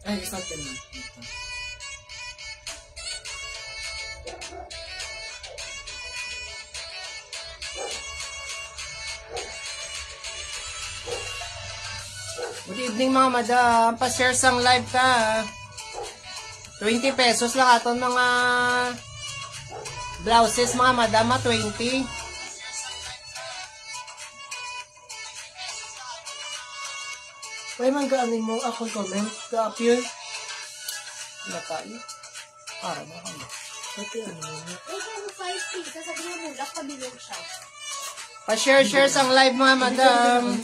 Ay, sa akin na. Good evening mga madam. Pa-share sang live ka. 20 pesos lang aton mga blouses mga madam. 20. May manggaanin mo akong comment. Ka-appear. Nakai. Para na kami. Pati ano yun. Eh, kung 5 feet, sasabihin mo, nakabilog siya. Pa-share sang live mga madam.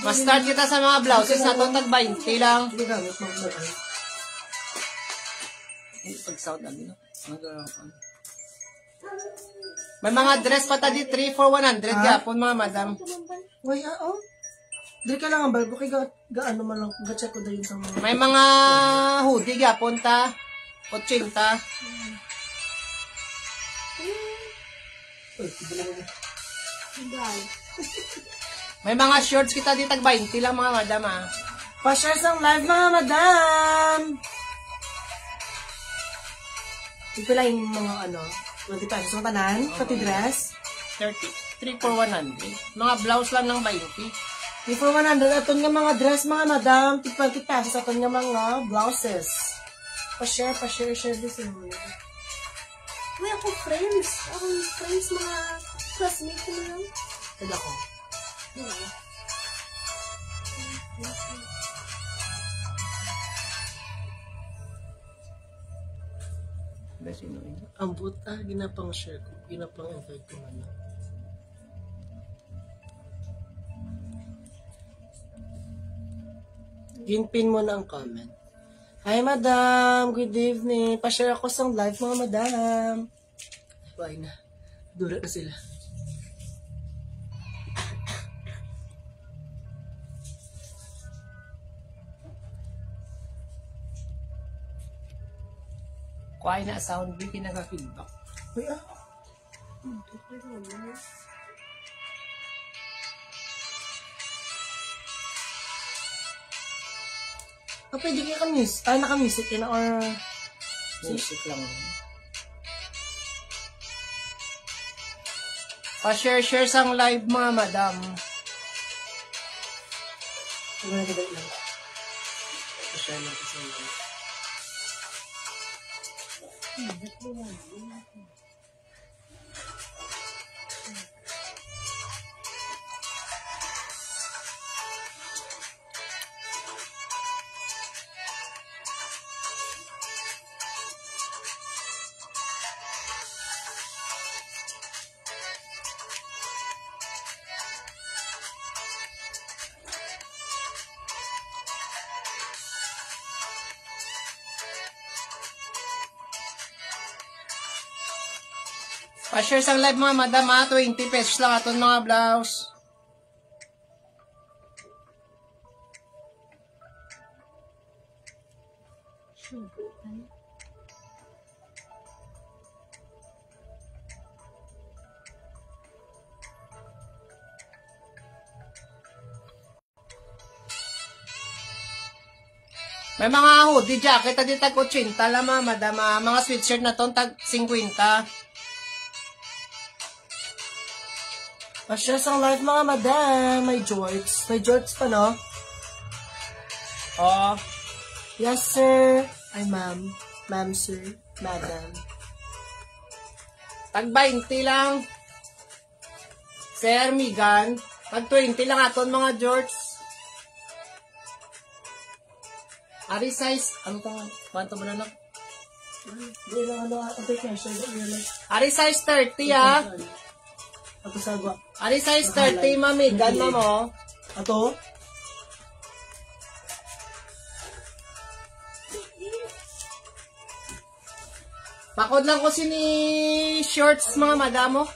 Ma-start kita sa mga blouses sa tag 20 lang. Pag-sound namin. May mga dress pa tadi 3 for 100 yapon mga madam. Uy, oo. Dili ka lang ang balbo kay gaano man lang ga-check ko dayon sa mga. May mga hoodie yapon ta 80. May mga shorts kita di tag 20 lang mga madam ah. Pa-share sang live mga madam. Ito lang yung mga ano, 20 pesos ang tanan, pati dress. 30. 3 for 100. Mga blouse lang ng 20. 3 for 100. Aton nga mga dress mga madam. 20 pesos aton nga mga blouses. Pa-share, share this in mo. Uy, ako friends. Mga classmates ko lang. Kaya ko. Ang buta, ginapang share ko. Ginapang invite ko man. Ginpin mo na ang comment. Hi, madam. Good evening. Pa-share ako sa live, mga madam. Bye na. Dura na sila. Kuhay na sound, di pinaka-feedback. Uy, ah. Pwede kayo ka-music. Ay, naka-music yun or... Music lang. Pa-share sang live mga madam. Hindi na kadali lang. Pa-share lang kasi live. Pa-share sang live mga madam ha. 20 pesos lang aton mga blouse. May mga hoodie jacket na di tag 80 lang mga madam. Mga sweatshirt na ton tag 50. Pa-share sang live mga madam. May jorts. May jorts pa, no? Oh. Yes, sir. Ay, ma'am. Ma'am, sir. Madam. Tag 20 lang. Sir, Migan. Tag 20 lang aton mga jorts. Ari size. Ano tong? Kwanto mo na lang? Hindi lang ano. Ang vacation. Ari size 30 ah. Ato sagwa. Ari size 30, mami. Gan mo. Ato? Pakod lang ko sini shorts mga madamo.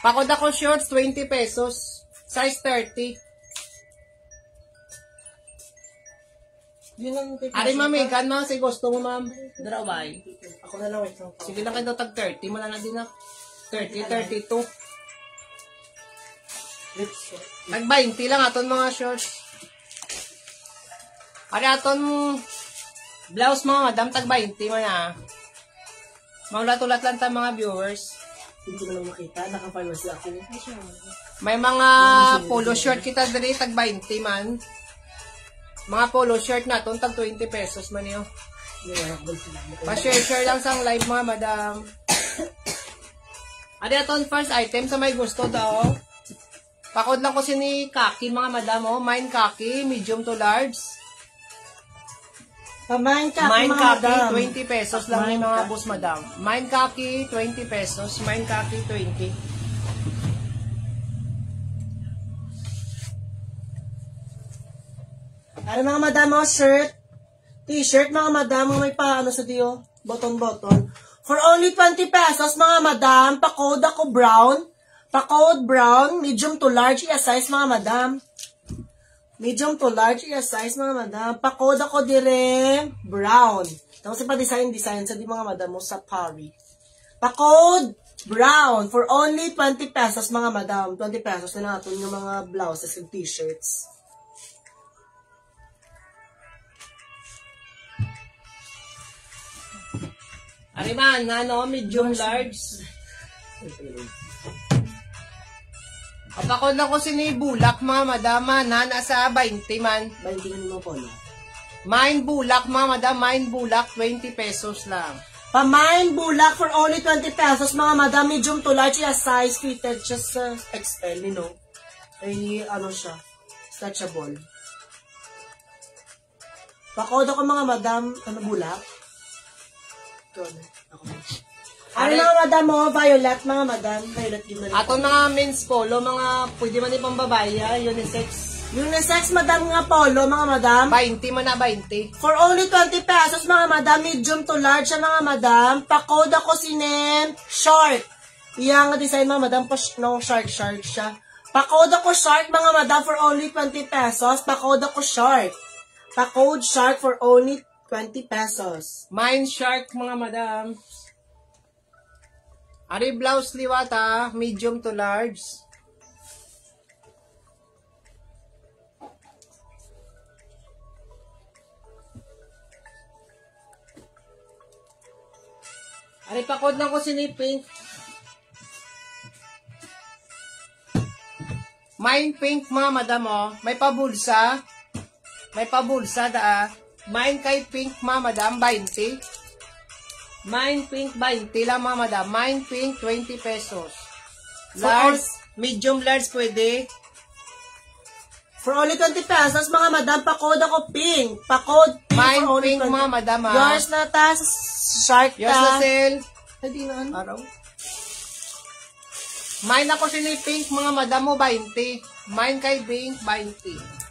Pakod ako shorts, 20 pesos. Size 30. Yun ang Ari mami, gan mo si gusto mo ma'am. Dara bay. Ako na lang, wait lang. Sige lang kayo tag 30, wala na din na. 30, 32. Lips short. Tag 20 lang aton mga shorts. Ari aton blouse mga madam, tag 20 man na. Maulat-ulat lang ta mga viewers. Hindi ko na lang makita. Naka-pharmacy ako. May mga polo shirt kita diri tag 20 man. Mga polo shirt naton tag 20 pesos man yo. Pa-share lang sang live mga madam. Ari aton first item sa may gusto daw. Pakod lang ko sini kaki mga madam oh, mine kaki, medium to large. Pamain ka, Mine mga kaki madam. 20 pesos lang ni Mine mga kaki. boss madam. Mine kaki 20 pesos, mine kaki 20. Ano mga madam, mga shirt, t-shirt, mga madam, may pa, ano sa diyo, button. For only 20 pesos, mga madam, pa-code ako brown, medium to large, i-size, mga madam. Medium to large, i-size, mga madam. Pa-code ako dire, brown. Tapos pa-design sa di mga madam mo sa Paris. Pa-code, brown, for only 20 pesos, mga madam. 20 pesos na natin yung mga blouses and t-shirts. Ari man, ano, medium large. Kapakod lang ko sinibulak mga madama na nasa 20 man. Baintingin mo po, no? Mine bulak mga madam, mine bulak 20 pesos lang. Pamain bulak for only 20 pesos, mga madam, medium to large, yung size, fitted siya sa XL, you know. Ay, ano siya, stretchable. Pakodo ko mga madam, ano bulak? Ito, ako. Ano mga madam mo, violet, mga madam, violet din na rin. Ato mga men's polo, mga pwede man ipang babae, unisex. Unisex, madam nga polo, mga madam. 20 man na 20. For only 20 pesos, mga madam, medium to large, mga madam. Pakoda ko sinem, short. Iyang design, mga madam, no, shark siya. Pakoda ko short, mga madam, for only 20 pesos. Pakoda ko short. Pakode shark for only 20 pesos. Mine shark mga madam. Ari blouse liwata, medium to large. Ari pakod lang ko sinipink. Mine pink mga madam oh. May pabulsa. May pabulsa daa. Mine kay pink mga madam, 20. Mine pink 20 lang mga madam. Mine pink 20 pesos. Large, medium large pwede. For only 20 pesos, mga madam, pakode ako pink. Pakode pink Mine for only pink 20. mga madam ha. Yours na ta, shark Yours na ta. sale. Hindi na ano. Araw. Mine ako sila pink mga madam mo 20. Mine kay pink 20.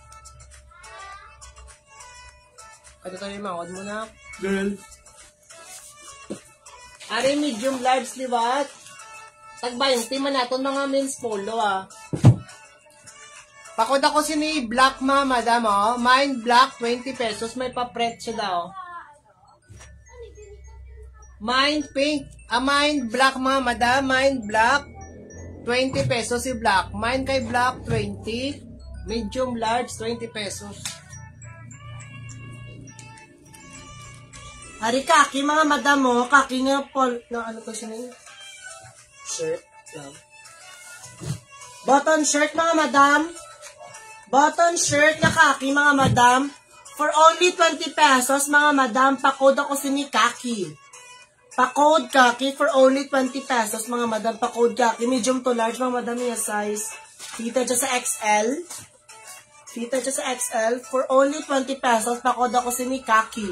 Ito tayo yung makod muna. Girl. Ari medium large liwat. Tag 20 man naton mga men's polo ah. Pakod ako sini black mga madam oh. Mine black 20 pesos may pa-print siya daw. Mine pink. Mine black mga madam. Mine black 20 pesos si black. Mine kay black 20. Medium large 20 pesos. Hari kaki, mga madam mo, kaki nga pol, na ano to siya nila? Shirt, lang. Button shirt, mga madam. Button shirt na kaki, mga madam. For only 20 pesos, mga madam, pakode ako sini kaki. Pakode kaki for only 20 pesos, mga madam, pakode kaki. Medium to large, mga madam, yung size. Kita siya sa XL. Kita siya sa XL. For only 20 pesos, pakode ako sini kaki.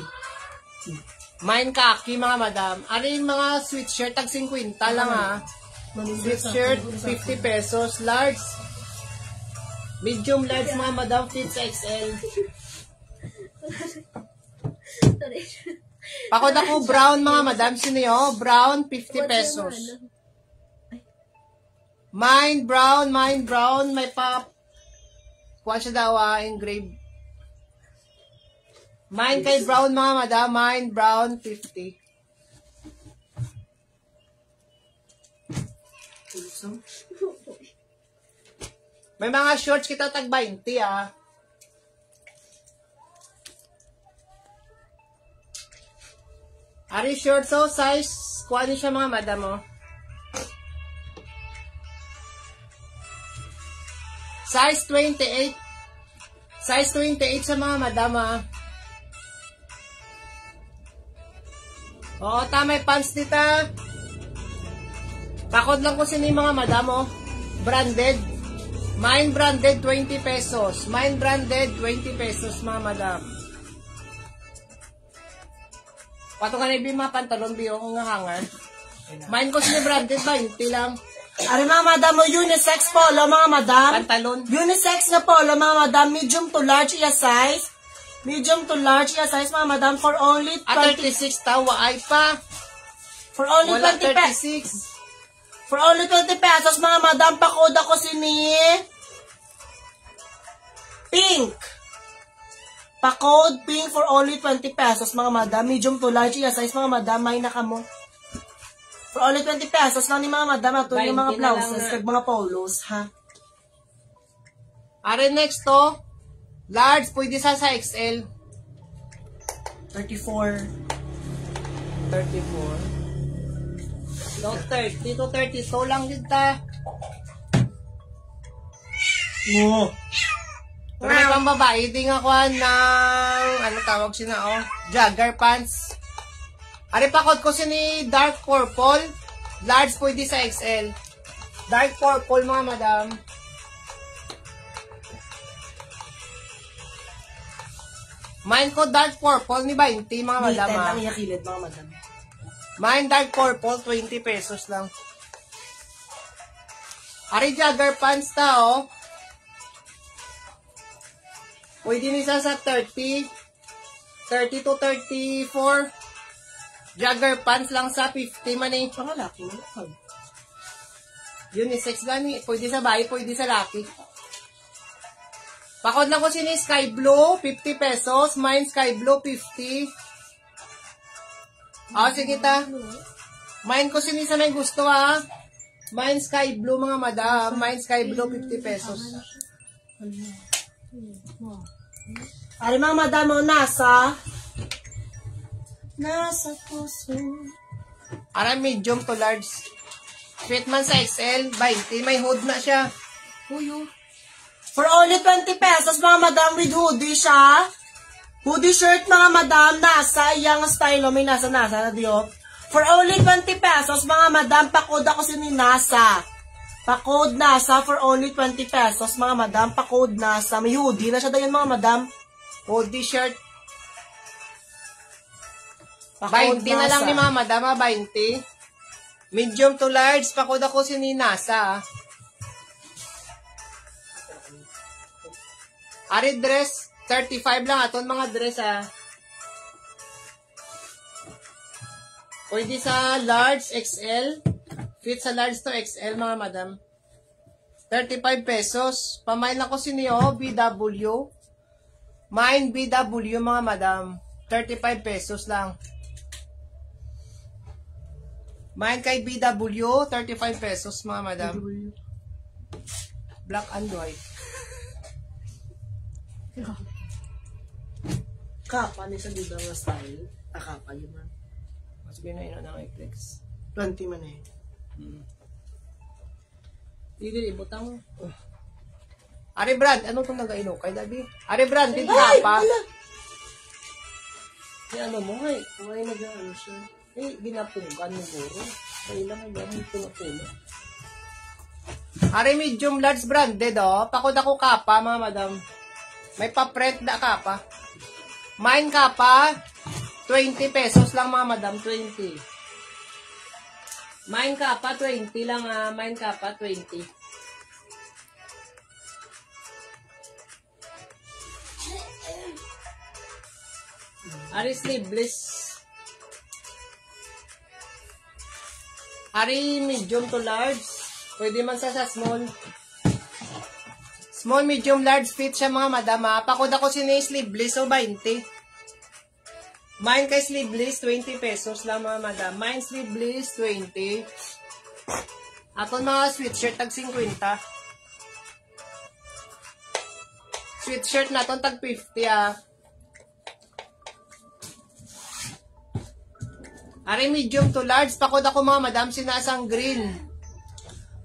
Mine kaki mga madam. Ano yung mga sweatshirt tag 50 lang ha. Sweatshirt, 50 pesos. Large. Medium large mga madam, fits XL. Sorry. Pakod ako brown mga madam, sino yun? Brown, 50 pesos. Mine brown, may pa... Kuha siya daw engrave. Mine kay brown mga madam, mine brown, 50. May mga shorts kita tag 20 ah. Ari shorts so size, kuha niyo siya mga madam oh. Size 28. Size 28 sa mga madam ah. Oo, tama yung pants nita. Pakod lang ko sini mga madam oh. Branded. Mine branded 20 pesos. Mine branded 20 pesos mga madam. Pato ka na yung mga pantalon biyo kung hanger. Mine ko sini branded 20 lang. Ari mga madam mo, unisex polo mga madam. Pantalon. Unisex na polo mga madam, medium to large iya size. Medium to large iya size mga madam for only 20. 36 tawa ay pa. For only Wala 20 pesos. 36. For only 20 pesos, mga madam, pakod ako sini. Pink. Pakod pink for only 20 pesos, mga madam. Medium to large, iya size, mga madam, may naka mo. For only 20 pesos lang ni mga madam, ato yung mga 20 na lang blouses, na. kag mga polos, ha? Are next to, large, pwede sa XL. 34. 34. No, 30 to 32 lang kita. Oo. Pero may pang babae, di nga kuha ng, ano tawag siya na, oh, jogger pants. Ari pakod ko siya ni dark purple. Large pwede sa XL. Dark purple mga madam. Mine ko dark purple ni 20 mga madam. Dito Ah. lang iyakilid, mga madam. Mine dark purple, 20 pesos lang. Ari jogger pants ta, oh. Pwede nisa sa 30 to 34. Jogger pants lang sa 50 man eh. Pangalaki mo. Unisex gani. Pwede sa bahay, pwede sa laki. Pakod lang ko sini sky blue, 50 pesos. Mine sky blue, 50. Sige ta. Mine ko sini sa may gusto ha. Mine sky blue mga madam. Mine sky blue 50 pesos. Ari mga madam mo, nasa puso. Ara medium to large. Fit man sa XL, 20. May hood na siya. Uyo. For only 20 pesos mga madam with hoodie siya. Hoodie shirt mga madam, nasa iyang style, may nasa na diyo. For only 20 pesos mga madam, pakod ako sini nasa. Pakod nasa for only 20 pesos mga madam, pakod nasa. May hoodie na siya dayon mga madam. Hoodie shirt. Pakod 20 na lang ni mama, dama 20. Medium to large, pakod ako sini nasa. Ari dress, 35 lang aton mga dress ah. Pwede sa large XL. Fit sa large to XL mga madam. 35 pesos. Pamain lang ko siniyo, BW. Mine BW mga madam. 35 pesos lang. Mine kay BW, 35 pesos mga madam. Black and white. Kapa ni sa bidang na style. Kapa yun man. Mas binayin na ng Eclex. 20 man eh. Hindi, ibutang mo. Ari Brad, anong itong nag-aino kay Dabi? Ari Brad, dito ka pa. Ano mo ngay? May nag-ano siya. Ginapungan mo guro. Kaya lang ay gano'n puno-puno. Ari medium large branded, oh. Pakod ako kapa, mga madam. May pa-print na kapa. Mine kapa, 20 pesos lang, mga madam. 20. Mine Kappa 20 lang Mine Kappa 20. Ari sleeveless. Ari medium to large. Pwede man sa small. Small, medium, large fit siya mga madam. Pakod ako sini sleeveless o 20. Mine kay sleeveless 20 pesos lang mga madam. Mine sleeveless 20. Aton mga sweatshirt tag 50. Sweatshirt naton tag 50 Ari medium to large. Pakod ako mga madam sinasang green.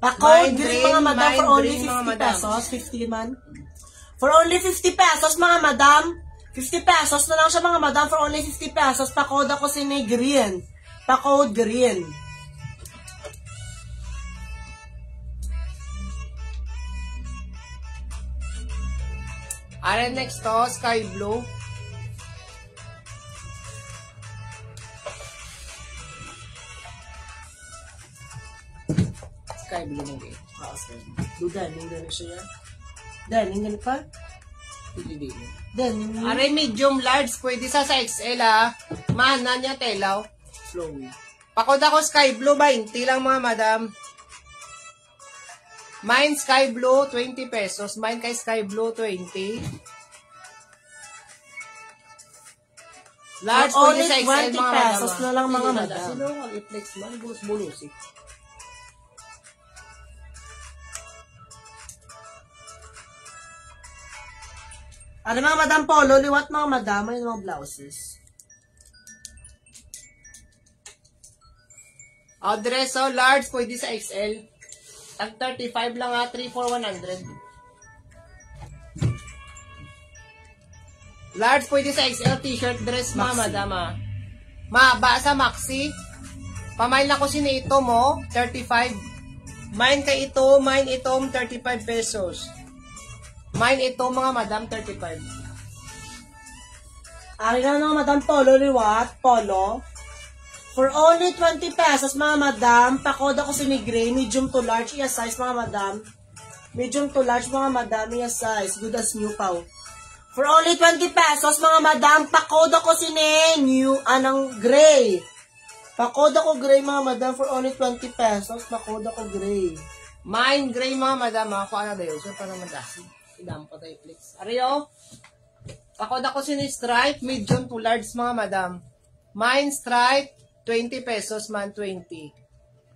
Pakod green mga madam for only 50 pesos. 50 man. For only 50 pesos mga madam. 50 pesos na lang siya mga madam for only 50 pesos. Pakod ako sini green. Pakod green. Ari next to sky blue. Sky blue mo din. Daning gano'n siya yan. Daning gano'n pa? Hindi. Daning. Are medium large, pwede sa XL Mahana niya telaw. Flowy. Pakod ako sky blue 20 lang mga madam. Mine sky blue 20 pesos. Mine kay sky blue 20. Large pwede only sa XL 20 mga pesos madam. na lang mga madam. Sino ang i-flex man? Bulus-bulus eh. Ano mga madam polo, liwat mga madam, may mga blouses. Dress large, pwede sa XL. Tag 35 lang 3 for 100. Large, pwede sa XL t-shirt dress mga madam Mahaba sa maxi. Pamail na ko sini ito mo, 35. Mine kay ito, mine itong 35 pesos. Mine ito mga madam 35. Ari na mga madam polo, liwat, polo. For only 20 pesos mga madam, pakod ako sini gray, medium to large, iya size mga madam. Medium to large mga madam, iya size, good as new pao. For only 20 pesos mga madam, pakod ako sini new, anang gray. Pakod ako gray mga madam, for only 20 pesos, pakod ako gray. Mine gray mga madam Ako ano dayo, so pa naman dasi. Idam pa tayo flex. Ariyo, pakod ako sini stripe, medium to large mga madam. Mine stripe, 20 pesos man 20.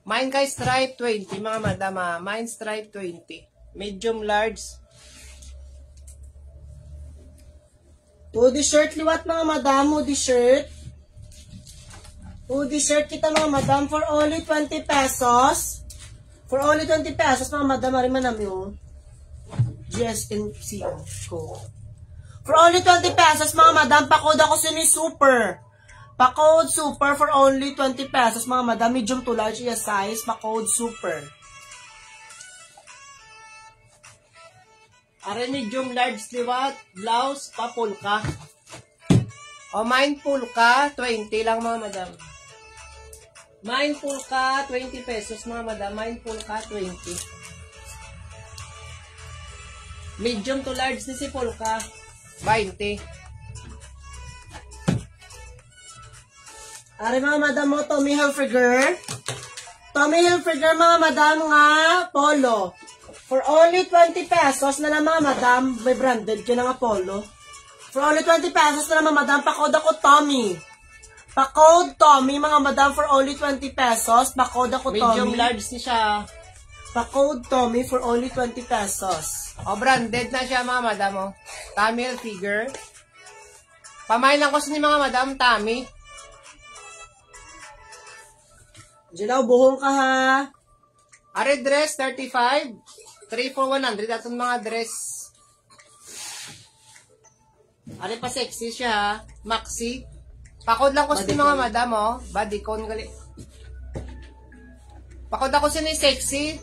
Mine kay stripe 20 mga madam Mine stripe 20. Medium large. Hoodie shirt liwat mga madam, hoodie shirt. Hoodie shirt kita mga madam for only 20 pesos. For only 20 pesos mga madam, ariman namin yung GSNCO ko. For only 20 pesos mga madam, pakod ako sini super. Pakod super for only 20 pesos mga madam, medium to large iya size, pakod super. Are medium large liwat, blouse pa pulka. O mine pulka, 20 lang mga madam. Mine pulka, 20 pesos mga madam. Mine pulka, 20. Medium to large ni si pulka, 20. Are mga madam mo, Tommy Hilfiger. Tommy Hilfiger mga madam nga, polo. For only 20 pesos na lang mga madam, may branded ka na nga polo. For only 20 pesos na lang mga madam, pakod ako Tommy. Pakod Tommy mga madam for only 20 pesos. Pakod ako Tommy. Medium large ni siya. Pakod Tommy for only 20 pesos. O branded na siya mga madam Tommy Hilfiger. Pamain lang ko sa ni mga madam Tommy. Dilaw, buhong ka ha. Are dress, 35. 3 for 100. Atong mga dress. Are pa sexy siya. Maxi. Pakod lang ko sa mga madam Bodycon gali. Pakod ako sa ni sexy.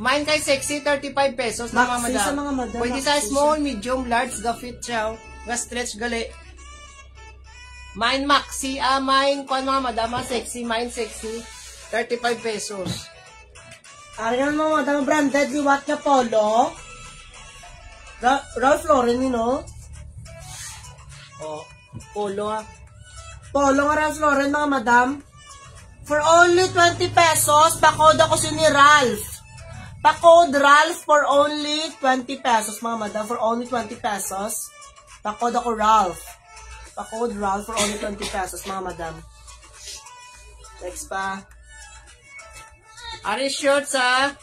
Mine kay sexy, 35 pesos na mga Maxi madam. sa mga madam. Pwede sa small, medium, large, ga-fit siya. Ga-stretch gali. Mine maxi. Mine kuan mga madam sexy. Mine sexy. 35 pesos. Ari naman mga madam, branded liwat na polo. Ralph Lauren yun, no? Oh, polo ha. Polo nga Ralph Lauren, mga madam. For only 20 pesos, pa-code ako si ni Ralph. Pa-code Ralph for only 20 pesos, mga madam. For only 20 pesos. Pa-code ako Ralph. Pa-code Ralph for only 20 pesos, mga madam. Next pa. Ari shorts ha.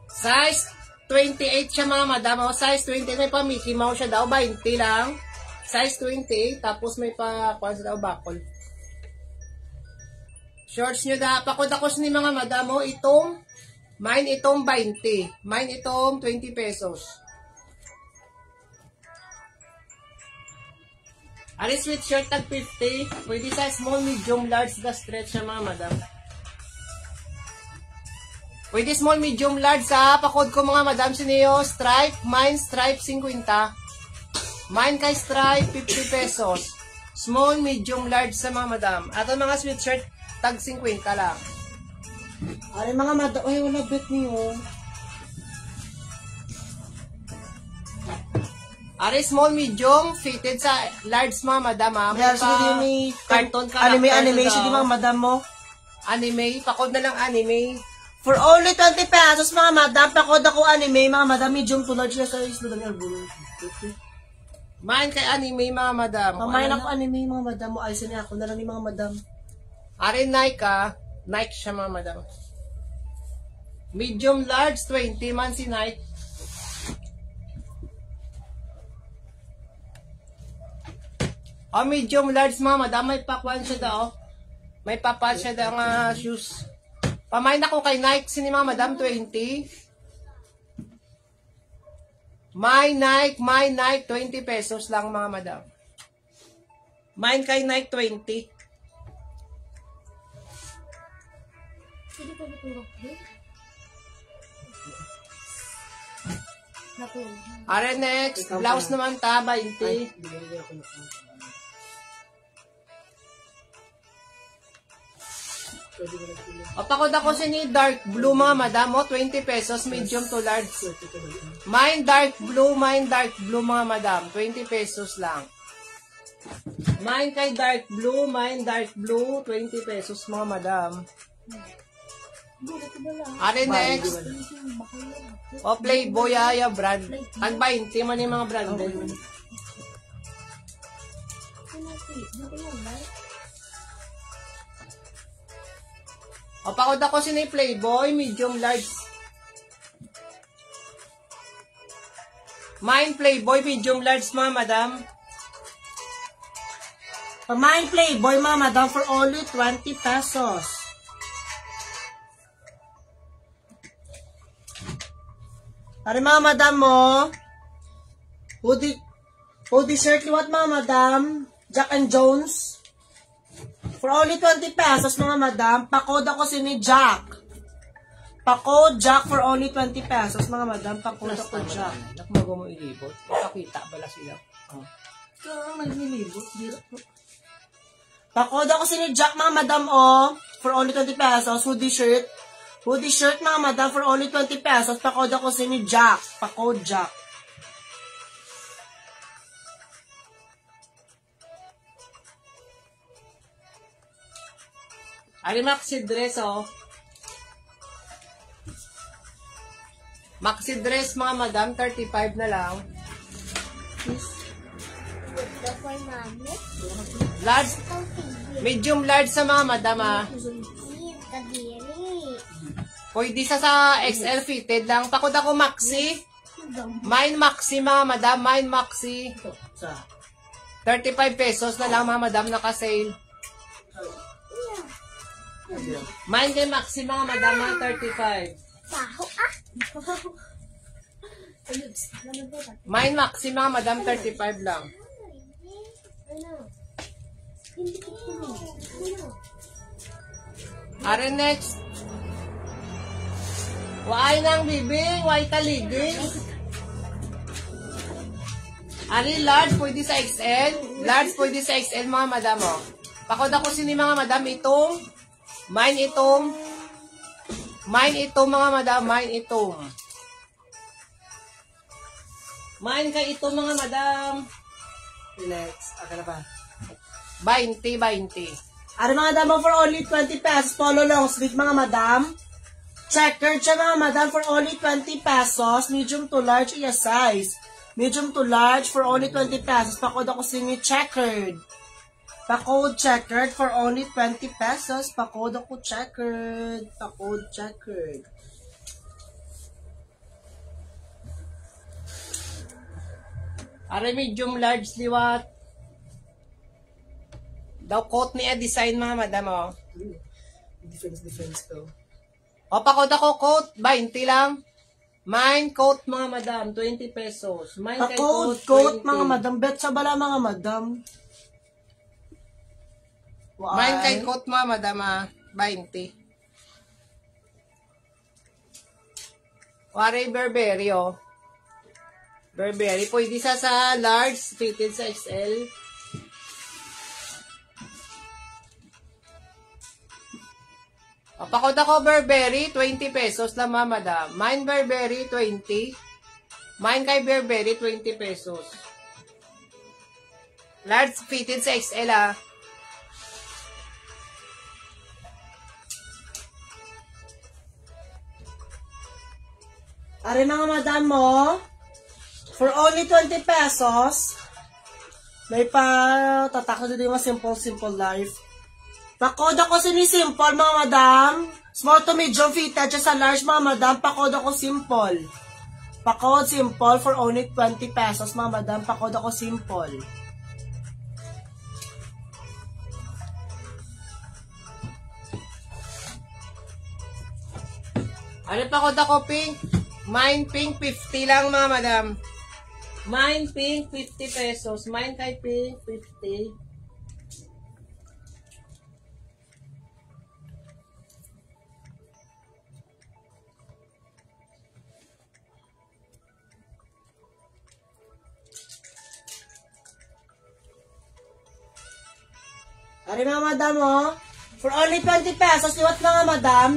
Size 28 siya mga madam. O, size 28. May pa Mickey Mouse siya daw. 20 lang. Size 28. Tapos may pa kuwan sa daw bakol. Shorts nyo da. Pakod ako ni mga madam. O, itong mine itong 20. Mine itong 20 pesos. Ari sweatshirt tag 50. Pwede sa small, medium, large na stretch na mga madam. Pwede small, medium, large sa pakod ko mga madam. Siniyo, stripe, mine stripe 50. Mine kay stripe 50 pesos. Small, medium, large sa mga madam. Ato mga sweatshirt tag 50 lang. Ari mga madam, ay wala bet niyo. Ari small, medium, fitted sa large mga madam ha. May Yes, hindi pa may carton character. animation, di mga madam mo. Anime, pakod na lang anime. For only 20 pesos, mga madam, pa-code ako anime, mga madam, medium to large na size na dami arbulo. Mine kay anime mga madam. Pamain Ano ako anime, mga madam, mo alisin niya ako na lang ni mga madam. Ari Nike ha. Nike siya mga madam. Medium large 20 man si Nike. Medium large mga madam. May pakwan siya daw. May papat siya daw nga shoes. Pamain ako kay Nike. Sini mga madam 20. My Nike 20 pesos lang mga madam. Mine kay Nike 20. Hindi ko matulog. Natulog. Are next, blouse naman ta, 20. O pakod ako sini dark blue mga madam, 20 pesos, medium to large. Mine dark blue mga madam, 20 pesos lang. Mine kay dark blue, 20 pesos mga madam. Are next, o Playboy ya brand. Tag 20 man yung mga brand. O pakod ako sini Playboy, medium large. Mine Playboy, medium large mga madam. Pamain Playboy, mga madam, for only 20 pesos. Ari mga madam mo, hoodie shirt liwat mga madam, Jack and Jones. For only 20 pesos mga madam, pa-code ako si ni Jack. Pa-code Jack for only 20 pesos mga madam, pa-code ako Jack. Nakmago mo ilibot, makakita bala sila. Kaya naglilibot, pa-code ako si ni Jack mga madam for only 20 pesos, hoodie shirt. Hoodie shirt mga madam for only 20 pesos. Pa-code ako si ni Jack. Pa-code Jack. Ari maxi dress Maxi dress mga madam, 35 na lang. The for mami. Large, medium large sa mga madam Kadiri. Pwede sa XL fitted lang. Pakod ako maxi. Mine maxi mga madam, mine maxi. 35 pesos na lang mga madam, naka-sale. Mine kay maxi mga madam, 35. Baho Mine maxi mga madam, 35 lang. Are next. Waay nang bibing, waay taliging. Ari large, pwede sa XL. Large, pwede sa XL, mga madam, oh. Pakod ako sini, mga madam, itong. Mine itong, mga madam, mine itong. Mine kay ito, mga madam. Relax. Okay na ba? 20. Ari mga damo for only 20 pesos. Polo long sleeve mga madam. Checkered siya mga madam for only 20 pesos. Medium to large iya size. Medium to large for only 20 pesos. Pakod ako singi checkered. Pakod checkered for only 20 pesos. Pakod ako checkered. Pakod checkered. Ari medium large liwat. Daw coat niya design, mga madam, oh. Difference ko. O, pakod ako coat, 20 lang. Mine coat, mga madam, 20 pesos. Mine kay Coat, 20. mga madam. Bet sa bala, mga madam. Why? Mine kay coat, mga madam, 20. Wari Burberry, oh. Burberry. Pwede sa large, fitted sa XL. O, pakod ako Burberry, 20 pesos lang, mga madam. Mine Burberry, 20. Mine kay Burberry, 20 pesos. Large fitted sa XL, ah. Ari mga madam mo, for only 20 pesos, may pa tatakot din yung simple life. Pakod ako simple mga madam. Small to medium fitted siya sa large mga madam. Pakod ako simple. Pakod simple for only 20 pesos mga madam. Pakod ako simple. Ano pakod ako pink? Mine pink, 50 lang, mga madam. Mine pink, 50 pesos. Mine kay pink, 50. Ari mga madam, oh. For only 20 pesos, iwat mga madam.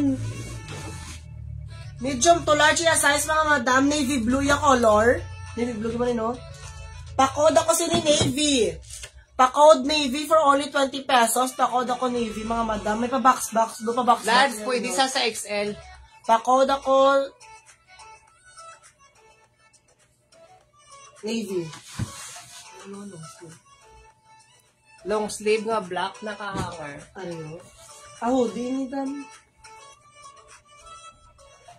Medium to large yung size mga madam. Navy blue yung color. Navy blue ba rin, no? Pakod ako sini navy. Pakod navy for only 20 pesos. Pakod ako navy mga madam. May pa box. Do pa box. Large, pwede sa XL. Pakod ako navy. Long sleeve nga black, naka-hanger. Ano? Hoodie ni madam.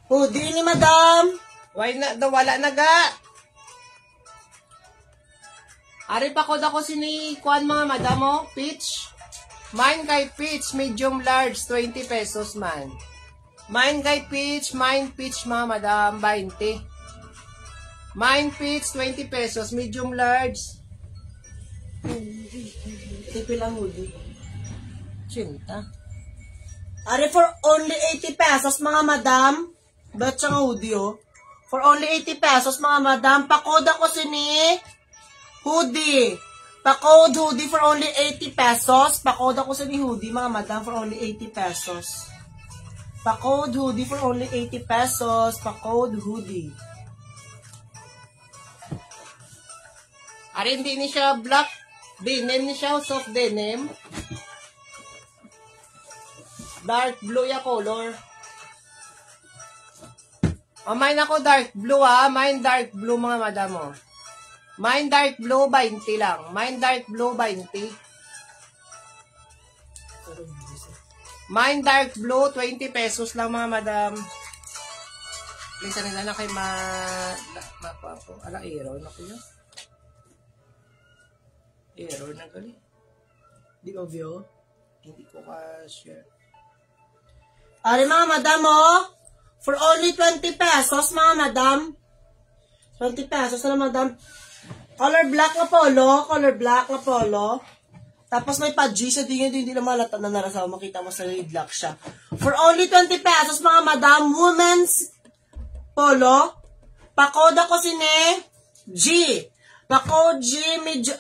Hoodie ni madam. Why na, wala na ga. Ari pakod ako sini, kuan mga madam, oh. Peach. Mine kay peach, medium large, 20 pesos man. Mine kay peach, mga madam, 20. Mine peach, 20 pesos, medium large. Tipil ang hoodie. Cinta. Ari for only 80 pesos mga madam. Bet siya nga hoodie, oh. For only 80 pesos mga madam. Pakod ako sini hoodie. Pakod hoodie for only 80 pesos. Pakod ako sini hoodie mga madam for only 80 pesos. Pakod hoodie for only 80 pesos. Pakod hoodie. Ari hindi ni siya black. Denim ni siya, soft denim. Dark blue ya color. O, mine ako dark blue, ha. Mine dark blue, mga madam, oh. Mine dark blue, 20 lang. Mine dark blue, 20. Mine dark blue, 20 pesos lang, mga madam. Lisa nila na kay mapa ako. Ala, arrow na ko yun. Error na gali. Di obvio. Hindi ko ka-share. Ari mga madam, oh. For only 20 pesos, mga madam. 20 pesos na madam. Color black na polo. Color black na polo. Tapos may pa-G siya. Hindi na malata na narasaw. Makita mo sa red black siya. For only 20 pesos, mga madam. Women's polo. Pakoda ko sine G. Pa-code G,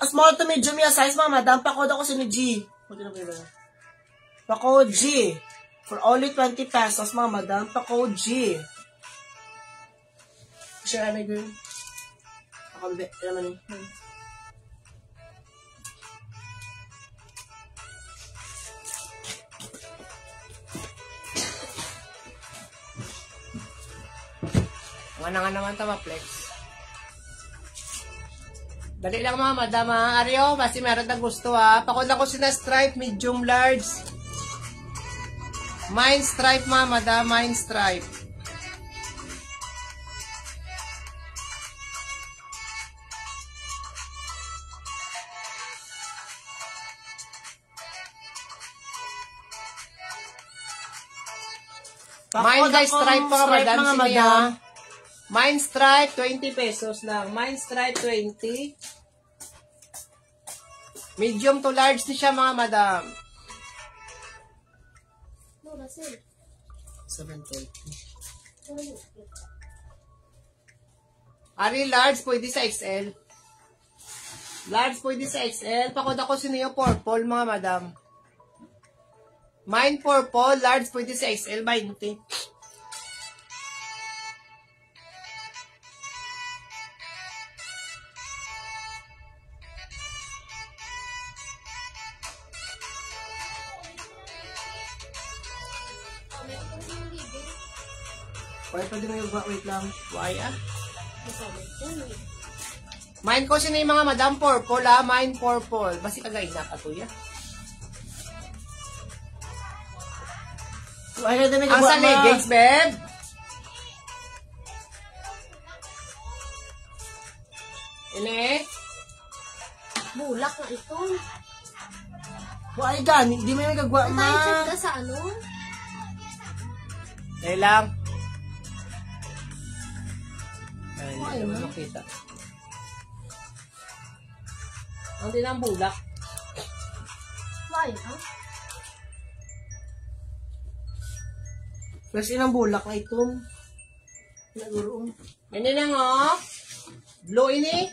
small to medium yung size, mga madam. Pa-code ako si G. Pa-code G. For only 20 pesos, mga madam. Pa-code G. Share ano yun? Pakambi. Kaya naman yun. Nga naman Tamaflex. Dali lang mga madam ha. Aryo, basta meron na gusto ha. Pakod ako sina stripe, medium, large. Mine stripe mga madam, mine stripe. Mine guys, stripe mga madam, siya. Mine stripe, 20 pesos lang. Mine stripe, 20. Medium to large ni siya mga madam. No, that's it. 730. Ari, large, pwede sa XL. Large, pwede sa XL. Pakod ako sino purple mga madam. Mine purple, large, pwede sa XL, 20. Pwede mo yung wait lang. Why ah? Mine ko sino yung mga madam purple ah. Mine purple. Basi kagain na katuya. Ay, na Ang sa leggings, babe. Ini. Bulak na ito. Ay, gani. Hindi mo yung nagagawa, ma. Tayo ka sa ano? Dahil lang. Ay, Ay, hindi naman makita. Ang tinang bulak. Why, ha? Fresh inang bulak na itong. Nagurong. Ini lang oh. Blue ini.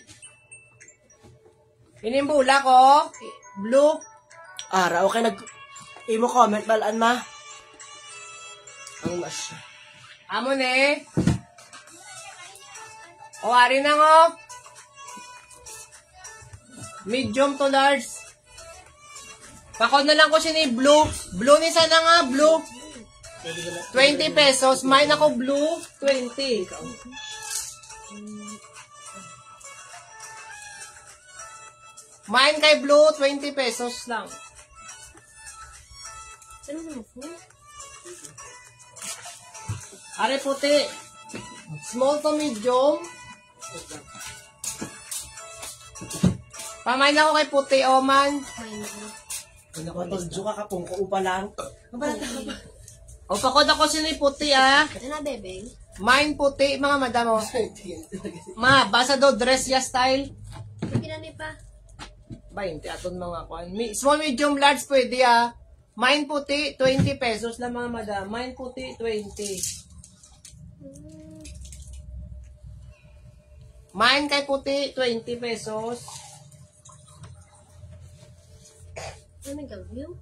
Ini yung bulak oh. Blue. Ara, okay nag... Imo comment, balaan ma. Ang mas. Amo ne. O, ari na ngo. Medium to large. Pakod na lang ko siya ni blue. Blue ni sana nga, blue. 20 pesos. Mine ako blue, 20. Mine kay blue, 20 pesos lang. Ano mo po? Are puti. Small to medium. Pamain ako kay puti, Oman. Ano ko, toljo ka kapong ko upa lang. Ang balata ka ba? O, pakod ako sila puti, ah. Ano na, bebe? Mine puti, mga madam, oh. Ma, basa daw dress ya style. Pinani pa. 20, aton mga kwan. Small, medium, large, pwede, ah. Mine puti, 20 pesos lang, mga madam. Mine puti, 20. Mine kay puti, 20 pesos. Ano may gawin?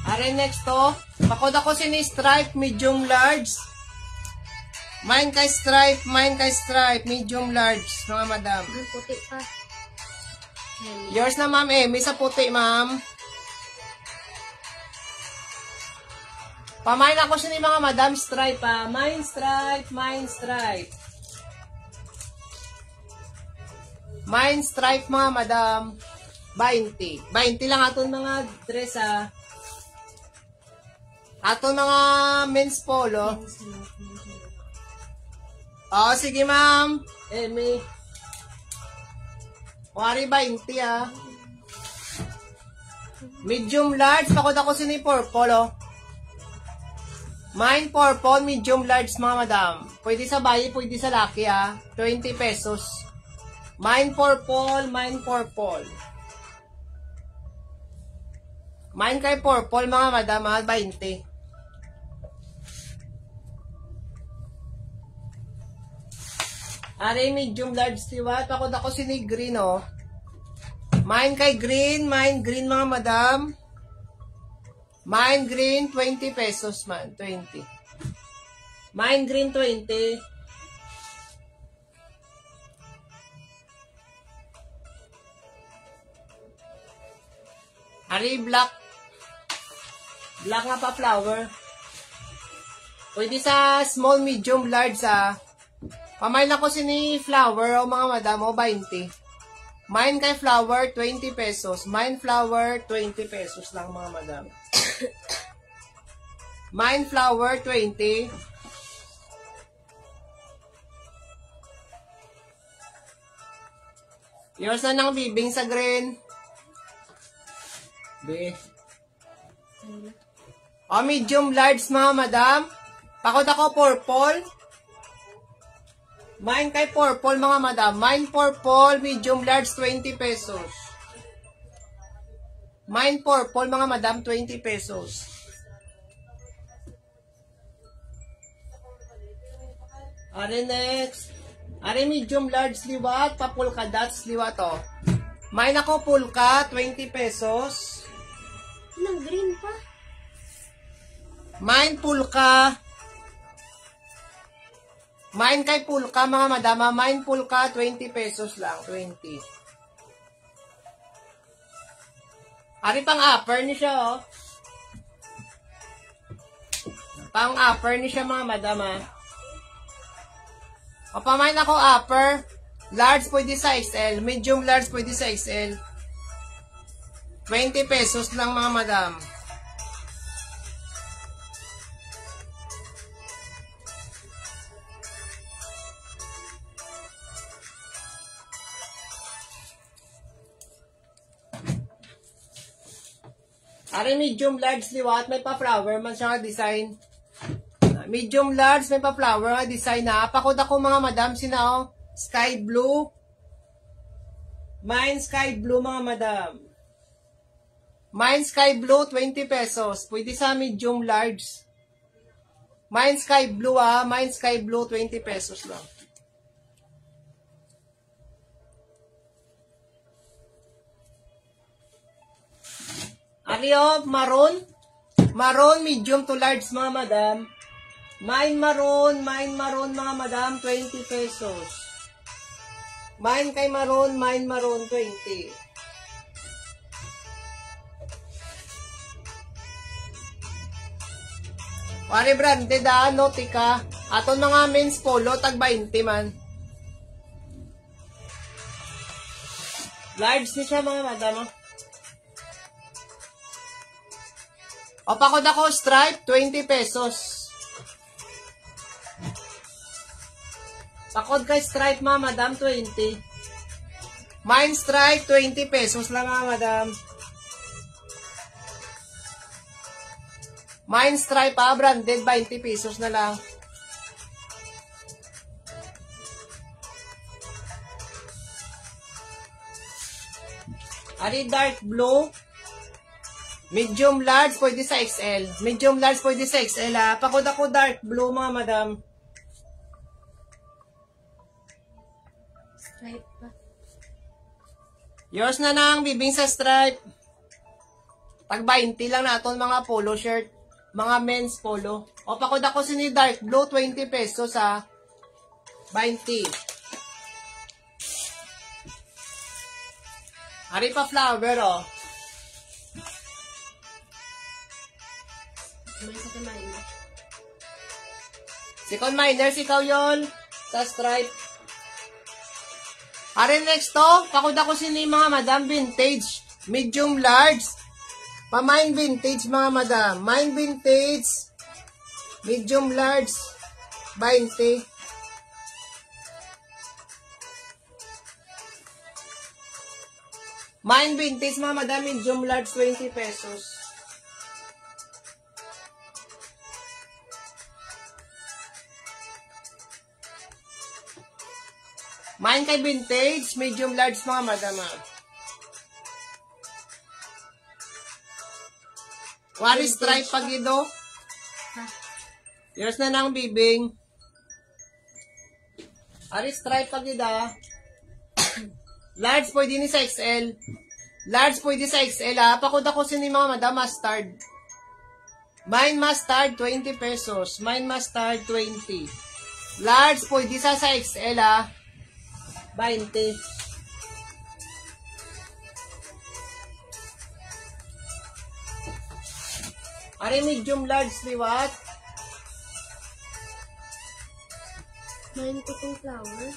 Are next to, pakod ako sini stripe, medium, large. Mine kay stripe, medium, large, mga madam. Ang puti pa. Yours na, ma'am, Amy, sa puti, ma'am. Pamain ako siya ni mga madam stripe, ha. Mine stripe, Mine stripe, mga madam. 20. 20 lang aton mga dress, ha. Aton mga men's polo. Oo, sige, ma'am. Amy. Wari 20, ha. Medium large. Pakod ako sini purple, oh. Mine purple, medium large, mga madam. Pwede sa bayi, pwede sa laki, ha. 20 pesos. Mine purple. Mine kay purple, mga madam, 20. Ari, medium large, diba? Pakod ako sini green, oh. Mine kay green, mga madam. Mine green, 20 pesos man. 20. Mine green, 20. Ari, black. Black nga pa flower. Pwede sa small, medium, large, ah. Pamain ako sini flower, o mga madam, o 20. Mine kay flower, 20 pesos. Mine flower, 20 pesos lang, mga madam. Mine flower, 20. Yours na ng bibing sa green. B. O, medium large, mga madam. Pakod ako purple. Mine kay purple, mga madam. Mine purple, medium large, 20 pesos. Mine purple, mga madam, 20 pesos. Are next. Are medium large liwat, pa polka dots liwat, oh. Mine ako polka, 20 pesos. Anong green pa? Mine polka. Mine kay polka, mga madama. Mine polka, 20 pesos lang. 20. Ari pang upper ni siya, oh. Pang upper ni siya, mga madama. O, pamain ako upper. Large pwede sa XL. Medium large pwede sa XL. 20 pesos lang, mga madam. Ari medium large liwat, may pa-flower man siya nga design. Medium large, may pa-flower nga design na. Pakod ako, mga madam, sina, sky blue. Mine sky blue, mga madam. Mine sky blue, 20 pesos. Pwede sa medium large. Mine sky blue, ah. Mine sky blue, 20 pesos lang. Ariyo, maroon. Maroon, medium to large, mga madam. Mine maroon, mga madam, 20 pesos. Mine kay maroon, 20. Pare branded, ah, Nautica. Aton mga men's polo, tag 20 man. Large ni siya, mga madam, ah. O, pakod ako, stripe, 20 pesos. Pakod kay stripe, mga madam, 20. Mine stripe, 20 pesos lang, mga madam. Mine stripe, branded, 20 pesos na lang. Ari dark blue. Medium large, pwede sa XL. Medium large, pwede sa XL, ah. Pakod ako dark blue, mga madam. Stripe pa. Yours na nang bibing sa stripe. Tag 20 lang naton, mga polo shirt. Mga men's polo. O, pakod ako sini dark blue, 20 pesos, ah. 20. Ari pa flower, oh. May sa kamay mo. Second miners, ikaw yon sa stripe. Are next to, pakod ako sini, mga madam, vintage. Medium large. Pa-mine vintage, mga madam. Mine vintage. Medium large. 20. Mine vintage, mga madam. Medium large, 20 pesos. Mine kay vintage, medium large, mga madam. Wari stripe pagido. Yours na nang bibing. Wari stripe pagida. Large pwede ni sa XL. Large pwede sa XL ha. Pakod ako sini mga madam mustard. Mine mustard, 20 pesos. Mine mustard, 20. Large pwede sa XL ha. 20. Are medium large liwat. 90 kong flower.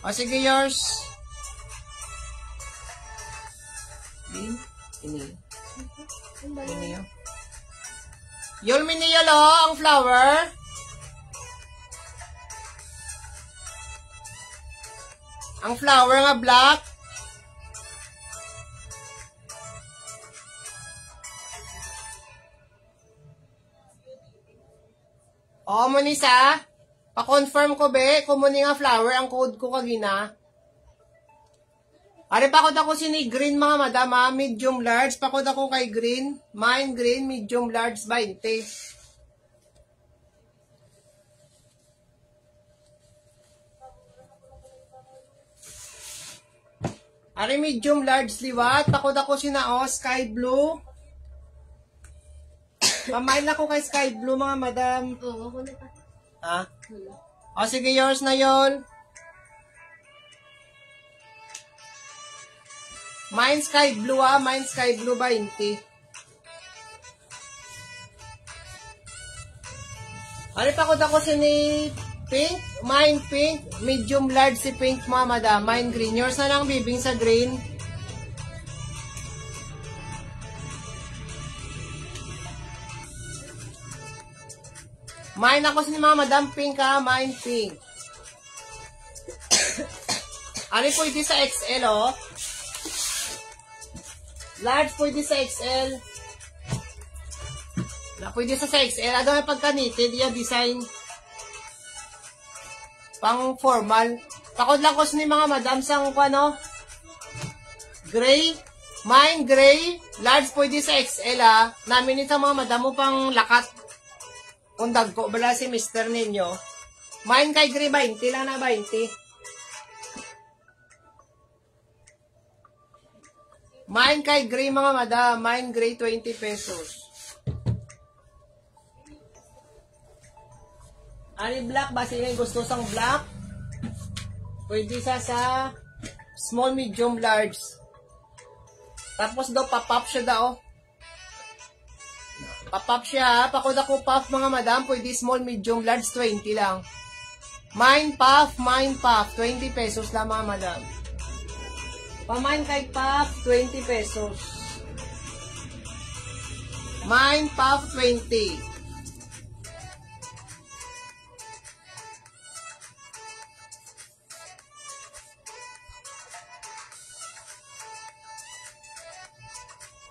O sige yours. Ini. Ang bali. Ini yun. Yulmi ni yolo ang flower. Ang flower nga black. O mo ni sa. Pa-confirm ko be, kumuni nga flower ang code ko kagina. Ari pakod ako sini green mga madam ha, medium large. Pakod ako kay green. Mine green, medium large, 20. Ari medium large liwat. Pakod ako sina o, sky blue. Pamain ako kay sky blue mga madam. Oo, ako na pa. Ha? O sige yours na yon. Mine sky blue ha, mine sky blue 20. Ari pakod ako sini pink, mine pink, medium large si pink mga madam, mine green. Yours na lang bibing sa green. Mine ako sini mga madam pink ha, mine pink. Ari pwede sa XL oh. Large pwede sa XL. Pwede sa XL. Ano yung pagka-knitted, yung design. Pang formal. Takot lang ko sa mga madam sang ano. Gray. Mine gray. Large pwede sa XL ha. Namin ito mga madam mo pang lakat. Kung dagko, bala si mister ninyo. Mine kay gray 20 lang na 20. Mine kay gray mga madam. Mine gray 20 pesos. Ani black ba sila gusto sang black? Pwede sa small, medium, large. Tapos daw pop-up siya daw. Pop-up siya. Pakod ako puff mga madam. Pwede small, medium, large 20 lang. Mine puff, 20 pesos lang mga madam. Pamain kay puff, 20 pesos. Mine puff, 20.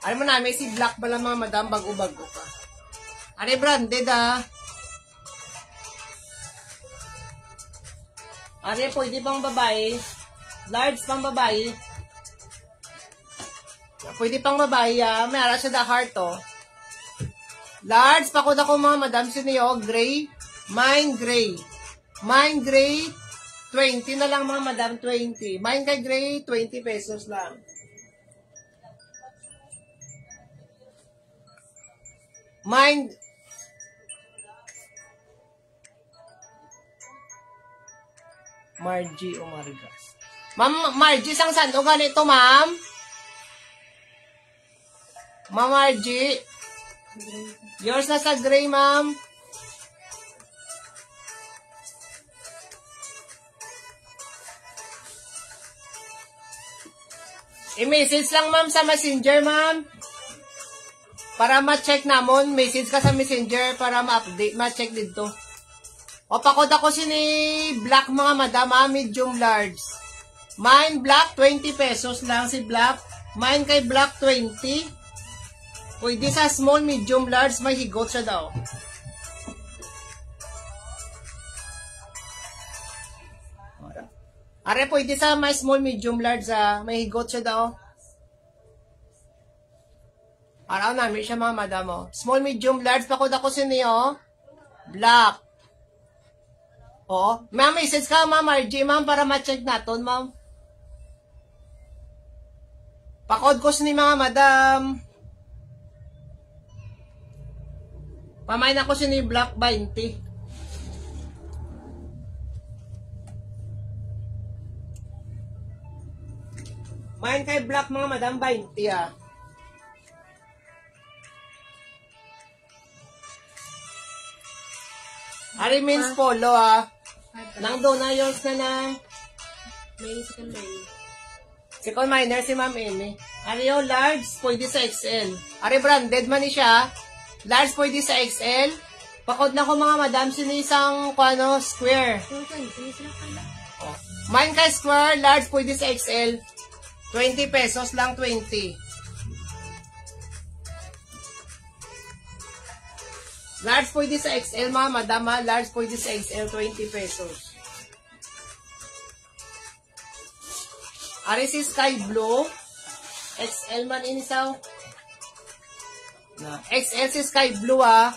Alam mo na, may si black pala mga madam, bago-bago pa. Ano branded ah. Ano pwede pang babae. Large pang babae. Pwede pang babae, may ara siya da heart, oh. Large, pakod ako mga madam siniyo, gray. Mine gray. Mine gray, 20 na lang mga madam, 20. Mine kay gray, 20 pesos lang. Mine, Margie Omargas. Ma'am, Margie, sang sando ganito, ma'am? Ma'am Margie. Yours na sa gray, ma'am. I-message lang, ma'am, sa messenger, ma'am. Para ma-check namon. Message ka sa messenger para ma-update, ma-check dito. O, pakod ako sini black, mga madam, medium large. Mine black, 20 pesos lang si black. Mine kay black, 20. Pwede sa small, medium, large, may higot siya daw. Are, pwede sa may small, medium, large, may higot siya daw. Araw namin siya mga madam, oh. Small, medium, large. Pakod ako siniyo. Black. Oo. Ma'am, message ka, ma'am, RG, ma'am, para ma-check natin, ma'am. Pakod ko sini mga madam. Pamain ako sini black 20. Main kay black mga madam 20 ah. Ari means polo ah. Nang donayos na na. May second menu. Second minor si Ma'am Amy. Ari yung large, pwede sa XL. Ari branded man ni siya. Large pwede sa XL. Pakod na ko mga madam sinisang ano, square. Oh. Mine kay square, large pwede sa XL. 20 pesos lang 20. Large pwede sa XL mga madam ha. Large pwede sa XL 20 pesos. Ari si sky blue. XL man inisaw. Na, XL si sky blue ah.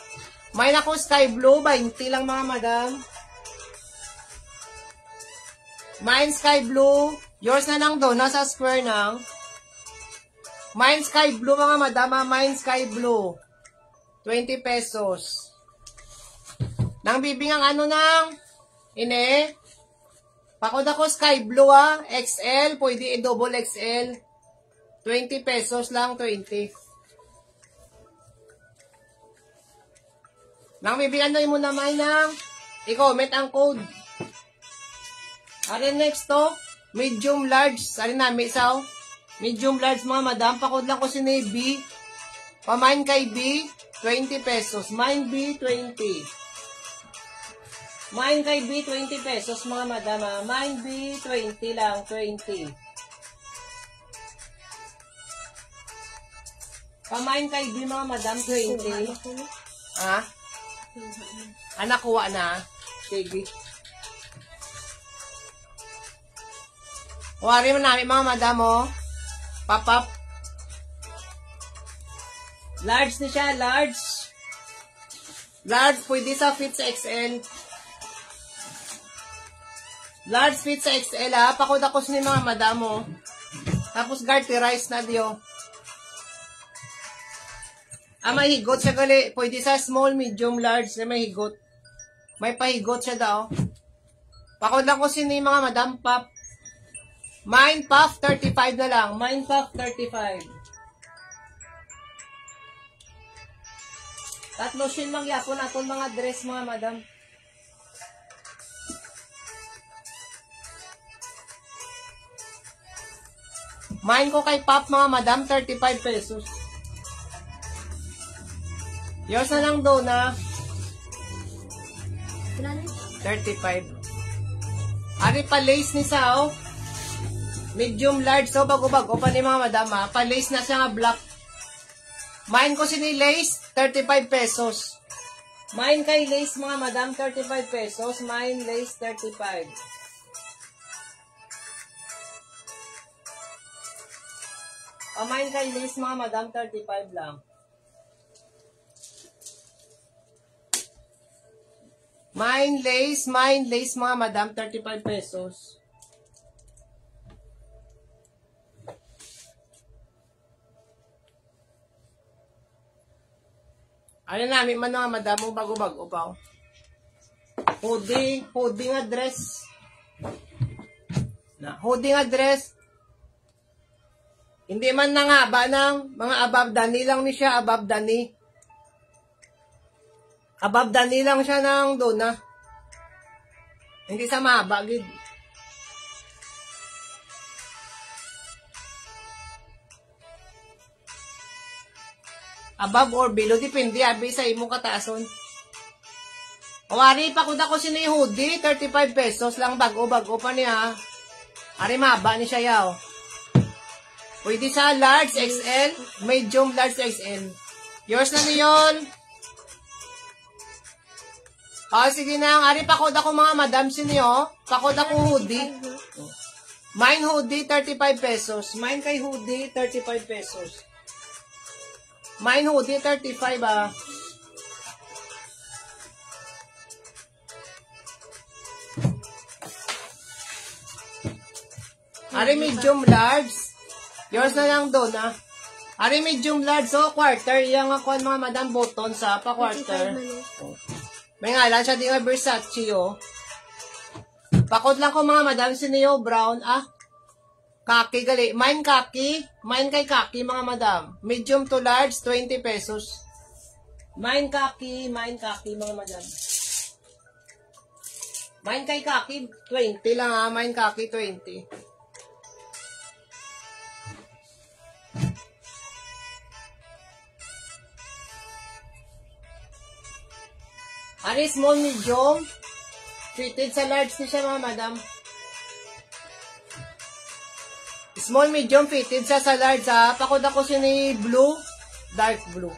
May na ko sky blue 20 lang mga madam. Mine sky blue. Yours na lang do nasa square nang. Mine sky blue mga madam ah. Mine sky blue. 20 pesos. Nang bibingang ano nang ine. Pakod ako sky blue ah. XL. Pwede i-double XL. 20 pesos lang. 20. Nang bibigyan mo naman ng i-comment ang code. Ari next to. Medium large. Ari namin isaw. Medium large mga madam. Pakod lang ko si B. Pamain kay B. 20 pesos. Mine B. 20. Mine kay B, 20 pesos mga madam. Mine B, 20 lang, 20. Pamain kay B mga madam, 20. Ha? Anak kuha na. Sige. Wari mo namin mga madam, oh. Pop-up. Large na siya, large. Large, pwede sa fit sa XL. Large fit sa XL ha. Pakod ako sa mga madam oh. Tapos garterize na diyo. May higot siya gali. Pwede sa small, medium, large na may higot. May pahigot siya daw. Pakod ako sa mga madam pop. Mine puff 35 na lang. Mine puff 35. Tatlo shin mangyapon atong mga dress mga madam. Mine ko kay Pop mga madam, 35 pesos. Yours na lang do na 35. Ari pa lace ni sao. Medium large so bago-bago pa ni mga madam ha. Pa lace na siya nga black. Mine ko sini lace, 35 pesos. Mine kay lace mga madam, 35 pesos. Mine lace, 35. Pamain kay lace mga madam, 35 lang. Mine lace mga madam, 35 pesos. Ano namin man mga madam mo bago-bago pa. Hoodie nga dress. Hoodie nga dress. Hindi man nangaba ng mga above dani lang ni siya, above dani. Above dani lang siya ng doon na. Hindi sa mahaba, gid. Above or below, depende abi sa imong kataason. Awari pa kuda ko sini hoodie, 35 pesos lang bago-bago pa niya. Ari mahaba ni siya yaw. Pwede sa large XL, medium large XL. Yours na niyon. Sige na, ari pakod ako mga madam sinyo. Pakod ako hoodie. Mine hoodie, 35 pesos. Mine kay hoodie, 35 pesos. Mine hoodie, 35 ah. Ari medium large. Yours na lang doon ah. Ari medium large, so quarter. Yang ako mga madam button sa pa quarter. May ngalan siya di nga Versace oh. Pakod lang ko mga madam si Neo Brown ah. Kaki gali. Mine kaki. Mine kay kaki mga madam. Medium to large, 20 pesos. Mine kaki mga madam. Mine kay kaki, 20 lang ah. Mine kaki, 20. Ari small medium. Fitted sa large ni siya mga madam. Small medium fitted sa large ha. Pakod ako siya ni blue. Dark blue.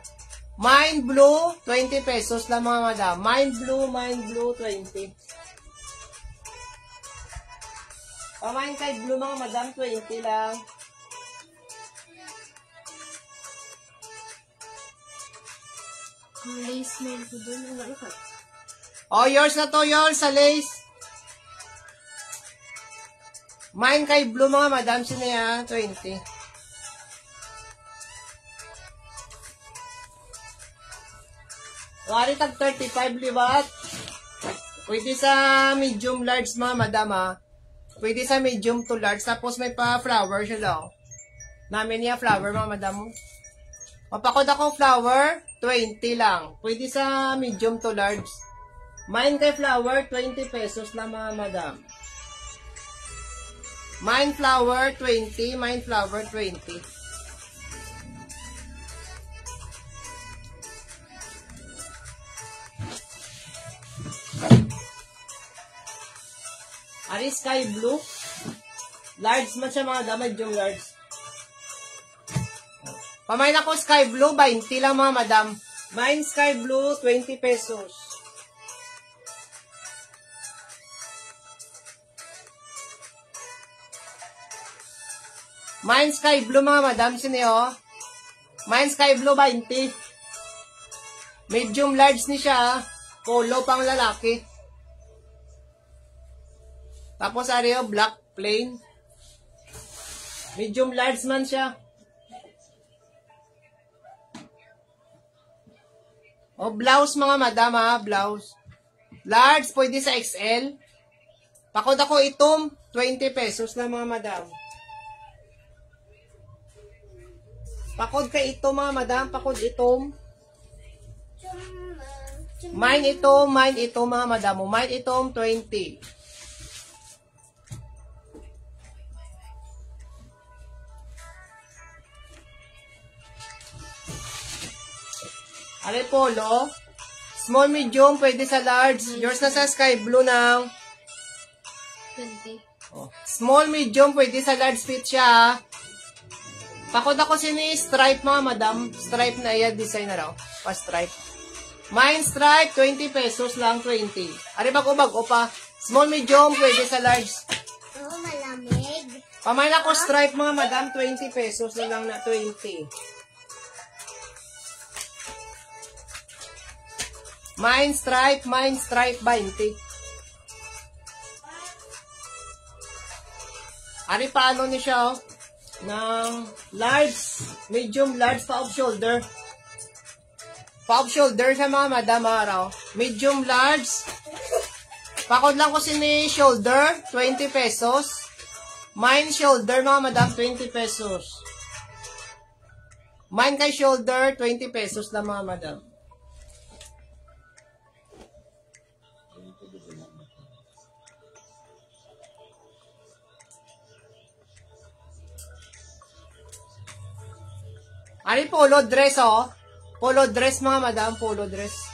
Mine blue, 20 pesos lang mga madam. Mine blue, 20. Pamain kay blue mga madam, 20 lang. Lace man ko doon. Ano ka? Oh, yours na to, yours sa lace. Mine kay blue mga madam, sinaya, 20. Wari tag 35 liwat. Pwede sa medium large mga madam ha. Pwede sa medium to large. Tapos may pa flower siya daw. Namin niya flower mga madam. Mapakod akong flower, 20 lang. Pwede sa medium to large. Mine kay flower, 20 pesos lang mga madam. Mine flower, 20. Mine flower, 20. Ari sky blue. Large man siya mga damay yung large. Pamain ako sky blue, 20 lang mga madam. Mine sky blue, 20 pesos. Mine sky blue mga madam, sino? Mine sky blue, 20. Medium large ni siya. Polo pang lalaki. Tapos areo, black, plain. Medium large man siya. O, blouse mga madam ha, blouse. Large, pwede sa XL. Pakod ako itom, 20 pesos na mga madam. Pakod ka itom mga madam, pakod itom. Mine itom mga madam. Mine itom, 20. Are polo. Small, medium, pwede sa large. Yours na sa sky blue ng 20. oh. Small, medium, pwede sa large fit siya. Pakod ako sini stripe mga madam. Stripe na iya, design na raw. Pa-stripe. Mine stripe, 20 pesos lang, 20. Are bago-bago pa. Small, medium, pwede sa large. Oo, malamig. Pamain ako stripe mga madam, 20 pesos na lang na 20. Mine stripe, 20. Ari paano ni siya, oh? Ng large, medium, large, pa-off shoulder. Pa-off shoulder sa mga madam araw. Medium, large. Pakod lang ko sini shoulder, 20 pesos. Mine shoulder mga madam, 20 pesos. Mine kay shoulder, 20 pesos lang mga madam. Ari polo dress oh. Polo dress mga madam, polo dress.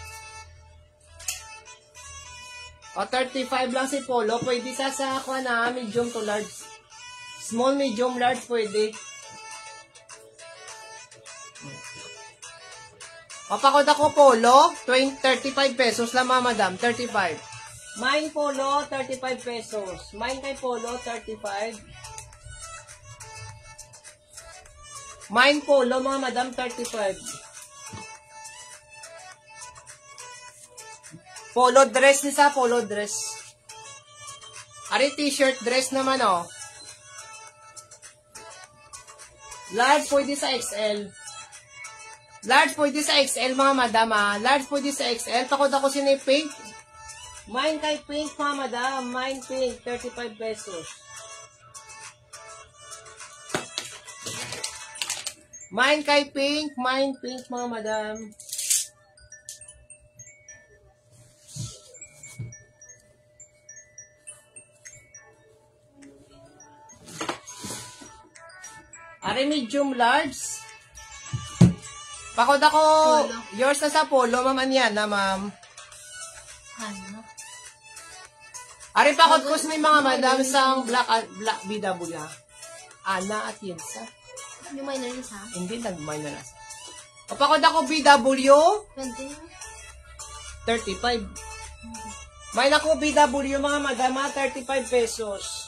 O 35 lang si polo, pwede sa kuha na medium to large. Small, medium, large pwede. O pakod ako polo, 35 pesos lang mga madam, 35. Mine polo, 35 pesos. Mine kay polo, 35. Mine polo mga madam, 35. Polo dress ni sa polo dress. Ari t-shirt dress naman oh. Large pwede sa XL. Large pwede sa XL mga madam ah. Large pwede sa XL. Takot ako sinipink. Mine kay pink mga madam. Mine pink. 35 pesos. Mine kay pink. Mine pink mga madam. Are medium large. Pakod ako. Polo. Yours na sa polo, ma'am. Yan na, ma'am. Ano? Are pakod ko sa mga madam sa black BW. Ana at Yinsa. Yung minor niya sa? Hindi, nag-minor na. Pakod ako BW. 20. 35. May ako BW mga madam, 35 pesos.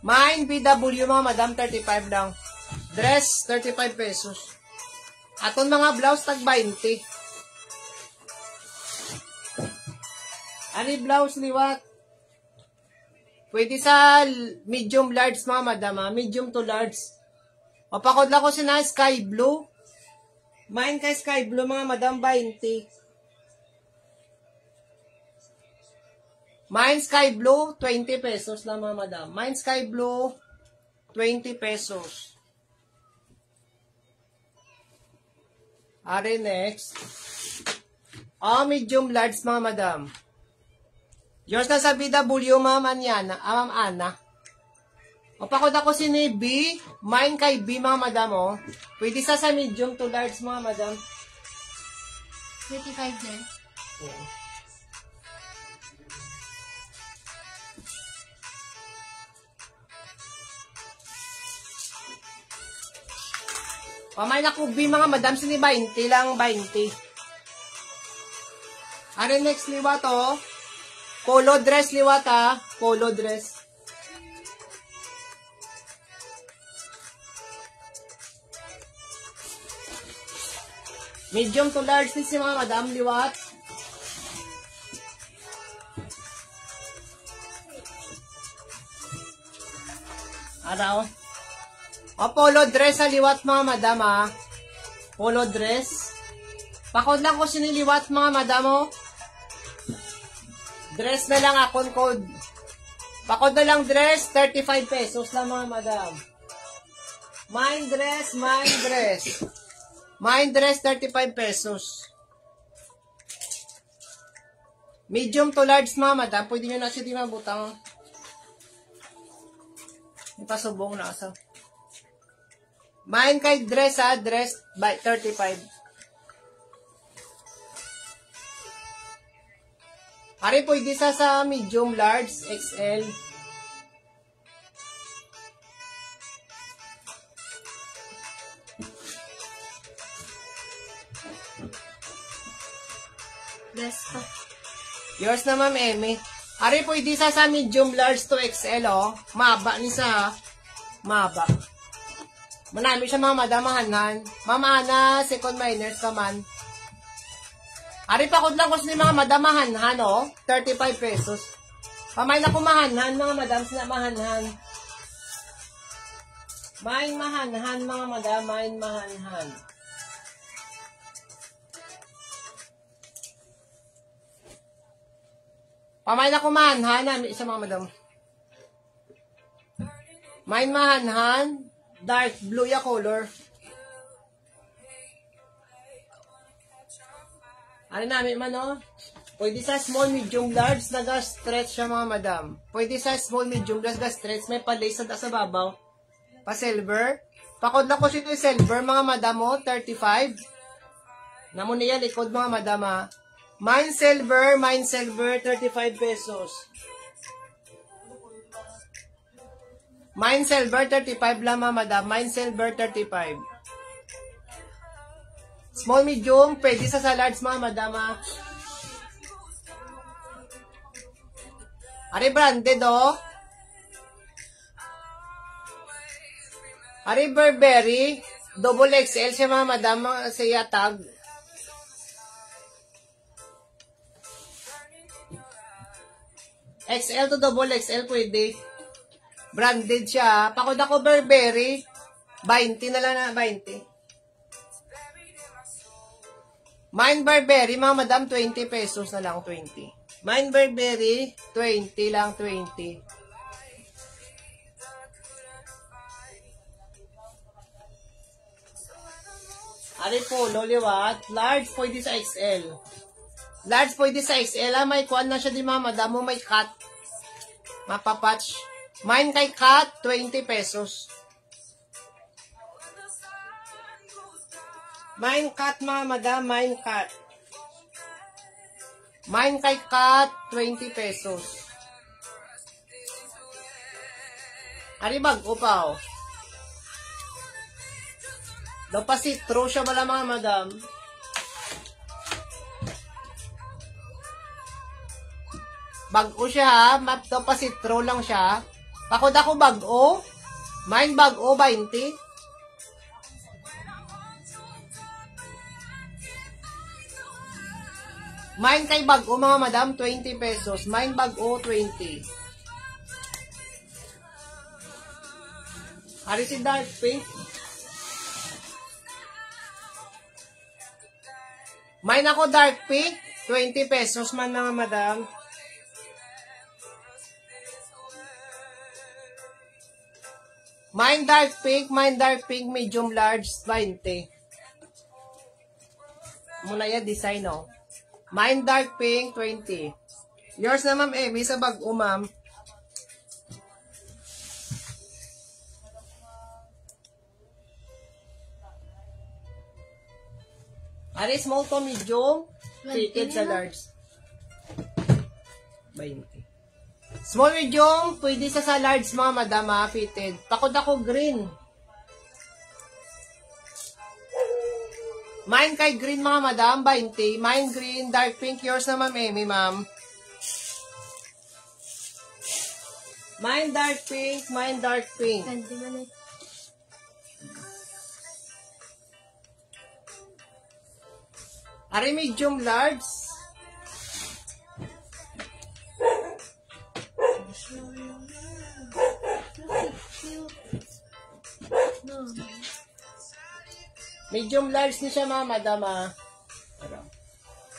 Mine BW mga madam, 35 lang. Dress, 35 pesos. Aton mga blouse, tag 20. Ani blouse liwat? Pwede sa medium large mga madam, medium to large. Mapakod lang ko na sky blue. Mine kay sky blue mga madam, 20. Mine sky blue, 20 pesos lang mga madam. Mine sky blue, 20 pesos. Are next. Medium large mga madam. Yours na sa BW, ma'am Anyana. Ma'am Ana. Mapakod ako si ni B. Mine kay B mga madam, oh. Pwede sa medium to large mga madam. 35 din. Oo. Pamay na ko B mga madam, sini 20 lang, 20. Ano next liwat, oh? Polo dress liwat, ah. Polo dress. Medium to large din si mga madam liwat. Araw. Polo dress sa liwat mga madam, ah. Polo dress. Pakod lang ko siniliwat mga madam, oh. Dress na lang akong code. Pakod na lang dress, 35 pesos lang mga madam. Mine dress, mine dress. Mine dress, 35 pesos. Medium to large mga madam, pwede nyo na siya di mabutang. Ipasubong na asa. Mine kay dress, ha, dress by 35. Ari pwede sa medium, large, XL. Dress pa. Yours na, Ma'am Emmy. Ari pwede sa medium, large to XL, oh. Maba ni sa, maba. Manami siya mga madamahanan. Mama Ana, second minors naman. Ari pakod lang ko sa mga madamahanhan, oh. 35 pesos. Pamay na kumahanhan, mga madam, sina mahanhan. Main mahanhan, mga madam, main mahanhan. Pamay na kumahanhan, namin isa mga madam. Main mahanhan, dark blue ya color. Ano namin man, oh? Pwede sa small, medium, large, naga-stretch siya mga madam. Pwede sa small, medium, large, naga-stretch. May pa-lace na sa babaw. Pa-silver. Pakod lang ko siya yung silver, mga madam, oh. 35. Namun niya, likod mga madam, ha. Mine silver, 35 pesos. Mine silver, 35 lang mga madam. Mine silver, 35. Small, medium, pwede sa large mga madama. Ari branded, oh. Ari Burberry. Double XL siya mga madam, siya tag. XL to double XL pwede. Branded siya. Pakod ako Burberry. 20 na lang na, 20. Mine Burberry, mga madam, 20 pesos na lang, 20. Mine Burberry, 20 lang, 20. Ari po, loliwat. Large, pwede sa XL. Large, pwede sa XL. May kuwan na siya di mga madam mo, may cut. Mapapatch. Mine kay cut, 20 pesos. Mine cut mga madam, mine cut. Mine kay cut, 20 pesos. Ari bago pa oh. Daw pa si true siya wala mga madam. Bago siya ha, map daw pa si true lang siya. Pakod ako bago. Mine bago, 20. Mine kay bago mga madam, 20 pesos. Mine bago, 20. Ari si dark pink. Mine ako dark pink, 20 pesos man mga madam. Mine dark pink, medium large, 20. Muna yan, design oh. Mine dark pink, 20. Yours na ma'am Amy sa bag-o ma'am. Ari small to medium, fitted sa large. 20. Small medium, pwede sa large mga madam ha, fitted. Takot ako green. Mine kay green mga madam, 20. Mine green, dark pink. Yours na ma'am Amy, ma'am. Mine dark pink, mine dark pink. Pwede man eh. Ari medium large. No. Medium large ni siya mga madam ha.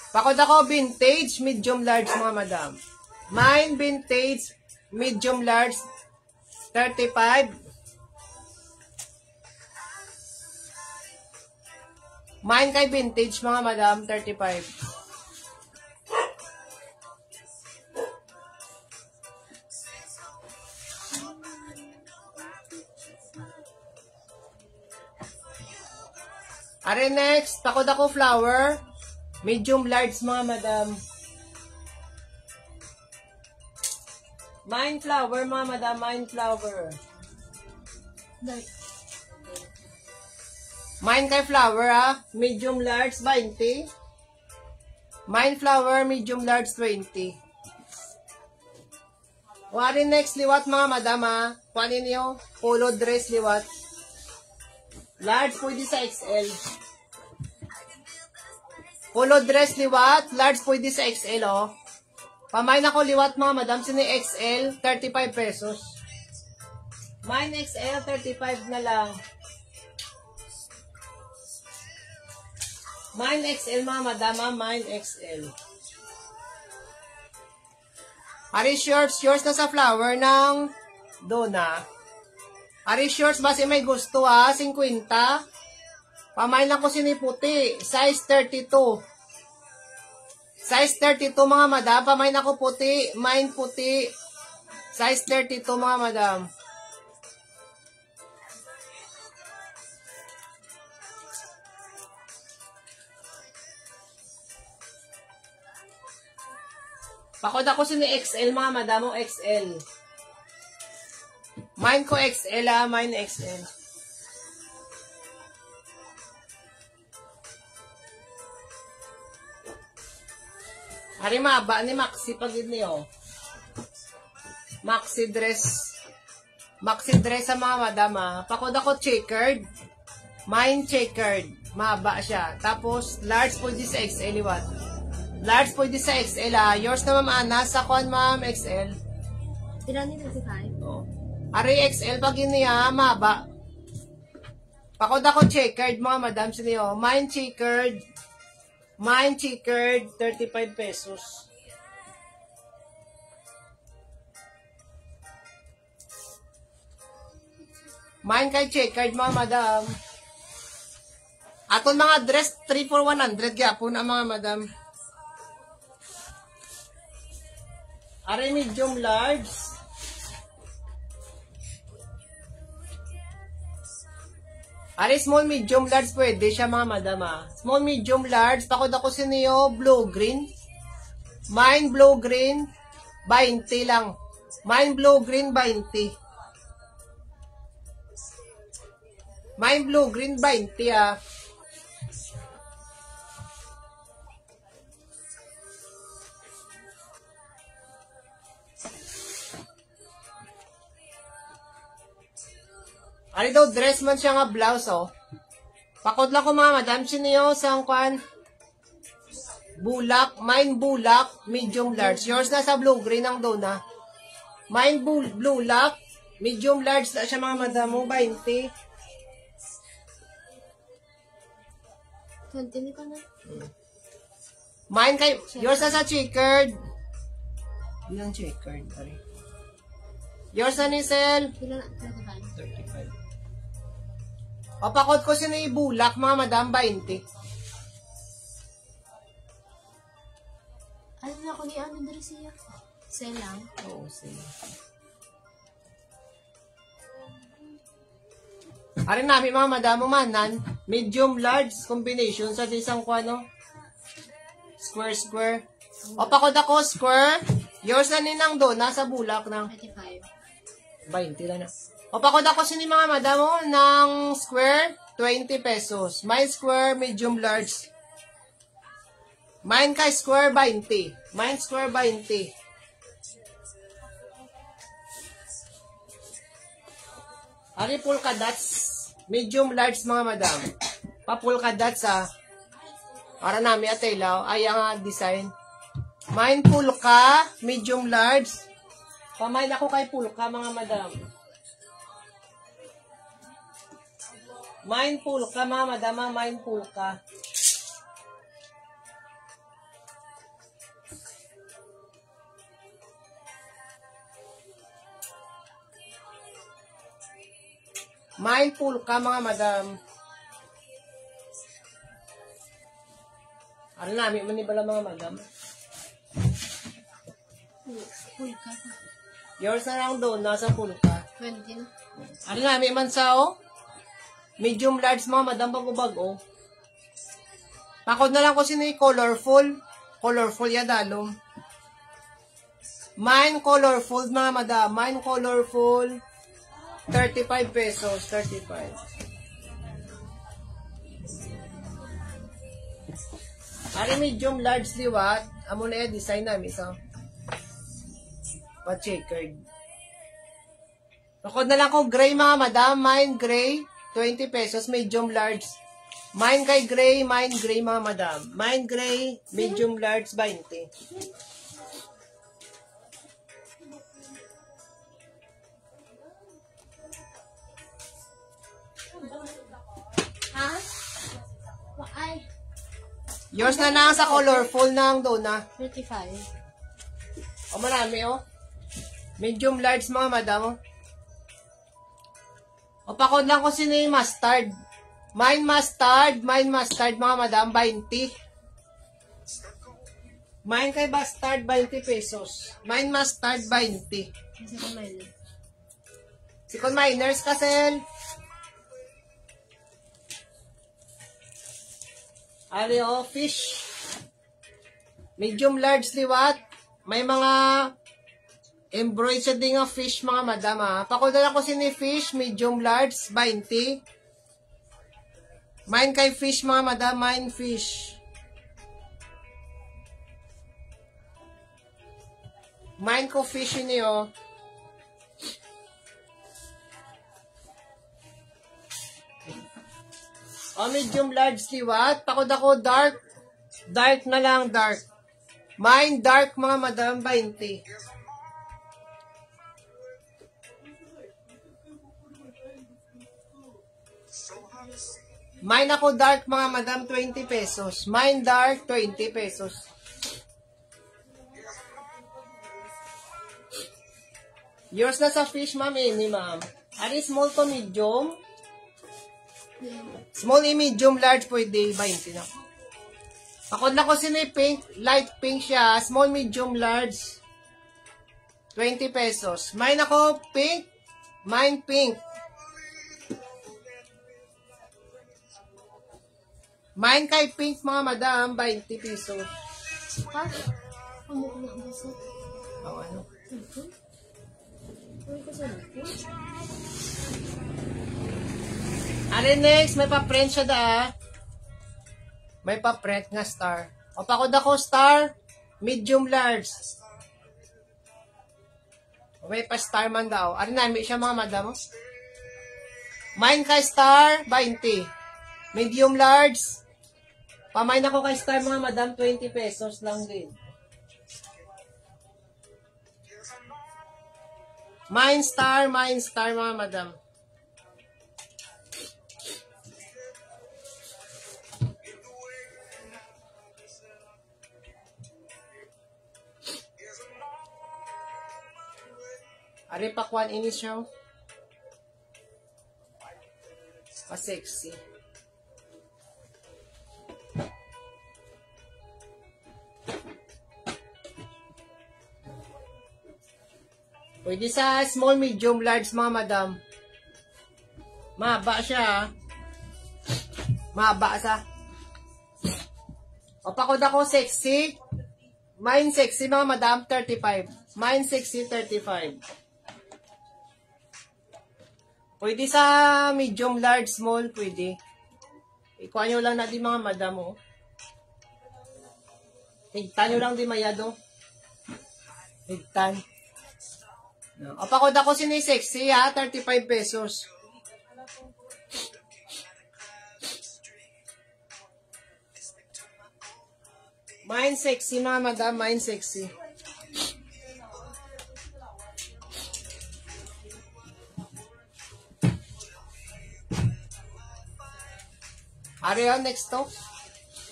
Pakod ako vintage, medium large mga madam. Mine vintage, medium large, 35. Mine kay vintage mga madam, 35. Are next, pakod ako flower, medium large mga madam. Mine flower mga madam, mine flower. Dark. Mine kay flower ha, medium large, 20. Mine flower, medium large, 20. Wari next, liwat mga madam ha. Kuhanin niyo, polo dress liwat. Large pwede sa XL. Polo dress liwat, large pwede sa XL oh. Pamain ako liwat mga madam, sino XL, 35 pesos. Mine XL, 35 na lang. Mine XL mga madama, mine XL. Ari shorts, yours na sa flower ng Dona. Ari shorts, base may gusto ha, 50. Pamain lang ko siniputi, size 32. Size 32 mga madam, pamain ako puti, mine puti. Size 32 mga madam. Pakod ako sini XL mga madam, XL. Mine ko XL ha, mine XL. Hari maba ni Maxi pagid niyo. Maxi dress. Maxi dress sa mga madam ha. Pakod ako checkered. Mine checkered. Mahaba siya. Tapos, large pwede sa XL, what? Large pwede sa XL, ah. Yours na, Ma'am Ana. Sa kuan, Ma'am, XL. Ilan ni 35? Oh. Ari XL, pag yun niya, mahaba. Pakod ako checkered, mga madam. Sino yun? Mine checkered. Mine checkered, 35 pesos. Mine kay checkered, mga madam. Aton mga dress, 3 for 100. Gyapon na, mga madam. Are medium large. Are small medium large pwede siya, mga madam, ah. Small medium large. Takod ako sa niyo, blue green. Mine blue green, 20 lang. Mine blue green, 20. Mine blue green, 20, ah. Ano daw, dress man siya nga blouse, oh. Pakod lang ko, mga madam. Sino sa kwan? Bulak. Mine bulak. Medium large. Yours na sa blue green ang doon, na. Mine blue lock. Medium large na siya, mga madam mo. 20. 20 ka na. Mine kay... Yours na sa checkered. Ilang checkered? Sorry. Yours na ni Sel. Ilan na? 35. 35. O, pakod ko sino bulak, mga madam, 20. Ano na ako ni ano dito siya? Sell lang. Oo, sige. Arin namin, mga madam, manan, medium large combination sa isang kwano. Square. O, pakod ako, square. Yours na ninang doon, nasa bulak ng 35. 20 lang na. O, pakod ako sini mga madam mo ng square, 20 pesos. Mine square, medium large. Mine kay square, 20. Mine square, 20. Ari polka dots, medium large, mga madam. Pa polka dots, ah. Para namin atelaw, ay ang design. Mine polka, medium large. Pamain ako kay polka, mga madam. Mindful ka, mga madama, mindful ka. Mindful ka, mga madam. Ano namin, manibala, mga madam? Full ka. Yours na lang doon, nasa full ka. 20 na. Ano namin, mansao? Medium large, mga madam, bago-bago. Pakod na lang ko sino yung colorful. Colorful, yadalom. Mine colorful, mga madam. Mine colorful. 35 pesos. 35. Ari medium large liwat. Amo na yung design namin. So, pa-checkered. Pakod na lang ko gray, mga madam. Mine gray. 20 pesos, medium large. Mine kay gray, mine gray, mga madam. Mine gray, medium large, 20. Ha? Ay, Yours na lang sa colorful na ang doon, na. 35. O, marami, oh. Medium large, mga madam, oh. O, pakod lang ko sino yung mustard. Mine mustard, mga madam, 20. Mine kay mustard, 20 pesos. Mine mustard, 20. Kasi kumain. Sikon miners, kasel. Ari, oh, fish. Medium large liwat. May mga embroidered nga fish, mga madam, ah. Pakudala ko sini fish, medium large, 20. Mine kay fish, mga madam, mine fish. Mine ko fish niyo. Medium large liwat. Pakod ako dark. Dark na lang, dark. Mine dark mga madam, 20. Mine ako dark mga madam, 20 pesos. Mine dark, 20 pesos. Yours na sa fish, ma'am, ini, ma'am. Ari, small to medium? Small and medium, large pwede, 20 na. Pakod na ko pink, light pink siya. Small, medium, large. 20 pesos. Mine ako pink. Mine pink. Mine kay pink mga madam, 20 pesos. Ha? Ano ko na kasi? Oh, ano? Ano ko sa lupon? Ari next, may pa-print siya da. May pa-print nga star. O pakod ako star, medium large. O may pa-star man daw. Ari na, may siya mga madam. Mine kay star, 20. Medium large. Pamain ako kay star mga madam, 20 pesos lang din. Mine star mga madam. Ari pa kwan ini siya. Pa-sexy. Pwede sa small, medium, large mga madam. Mahaba siya. Mahaba sa. O pakod ako sexy. Mine sexy mga madam, 35. Mine sexy, 35. Pwede sa medium, large, small, pwede. Ikuha nyo lang na di mga madam, oh. Higtan nyo lang di mayado. Higtan. No. O pakod ako sexy ha, 35 pesos. Mine sexy mga madam, mine sexy. Ari yun, next to.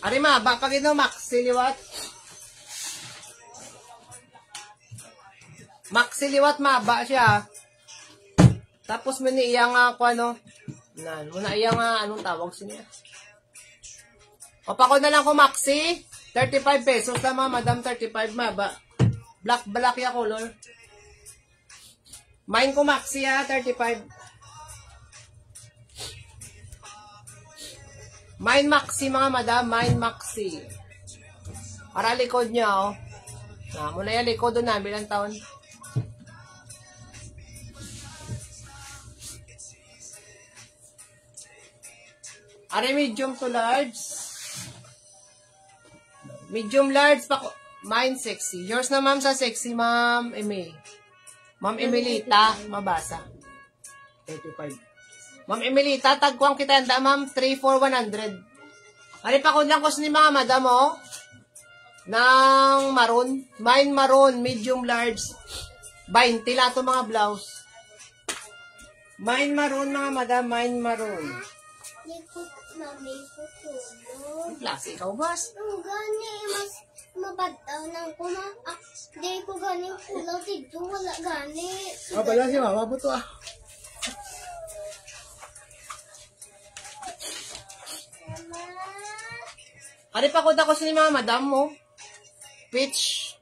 Ari mahaba, pag ino, maxi liwat. Maxi liwat, mahaba siya. Tapos muna iya nga ako, ano. Muna iya nga, anong tawag siya. O pa ko na lang ko maxi. 35 pesos lang mga madam, 35 mahaba. Black ya color. Mine ko maxi ha, 35. Mine maxi mga madam, mine maxi. Para likod niya, oh. Muna yan, likod doon namin ang taon. Are medium to large. Medium large pa ko. Mine sexy. Yours na ma'am sa sexy, ma'am Emi. Ma'am Emilita, mabasa. 35. Ma'am Emilita, tagkuang kita anda, ma'am, 3-4-100. Ari pa ko lang ko ni mga madam, oh. Nang maroon. Mine maroon, medium large. 20 lato mga blouse. Mine maroon, mga madam, mine maroon. Likot, mami, kutulog. Klase, ikaw bas? Ang gani, mas mabadaw ng kumaak. Di ko gani kulaw, dito wala gani. Bala si mama, buto ah. Ari pa ko dako sa mga madam mo. Peach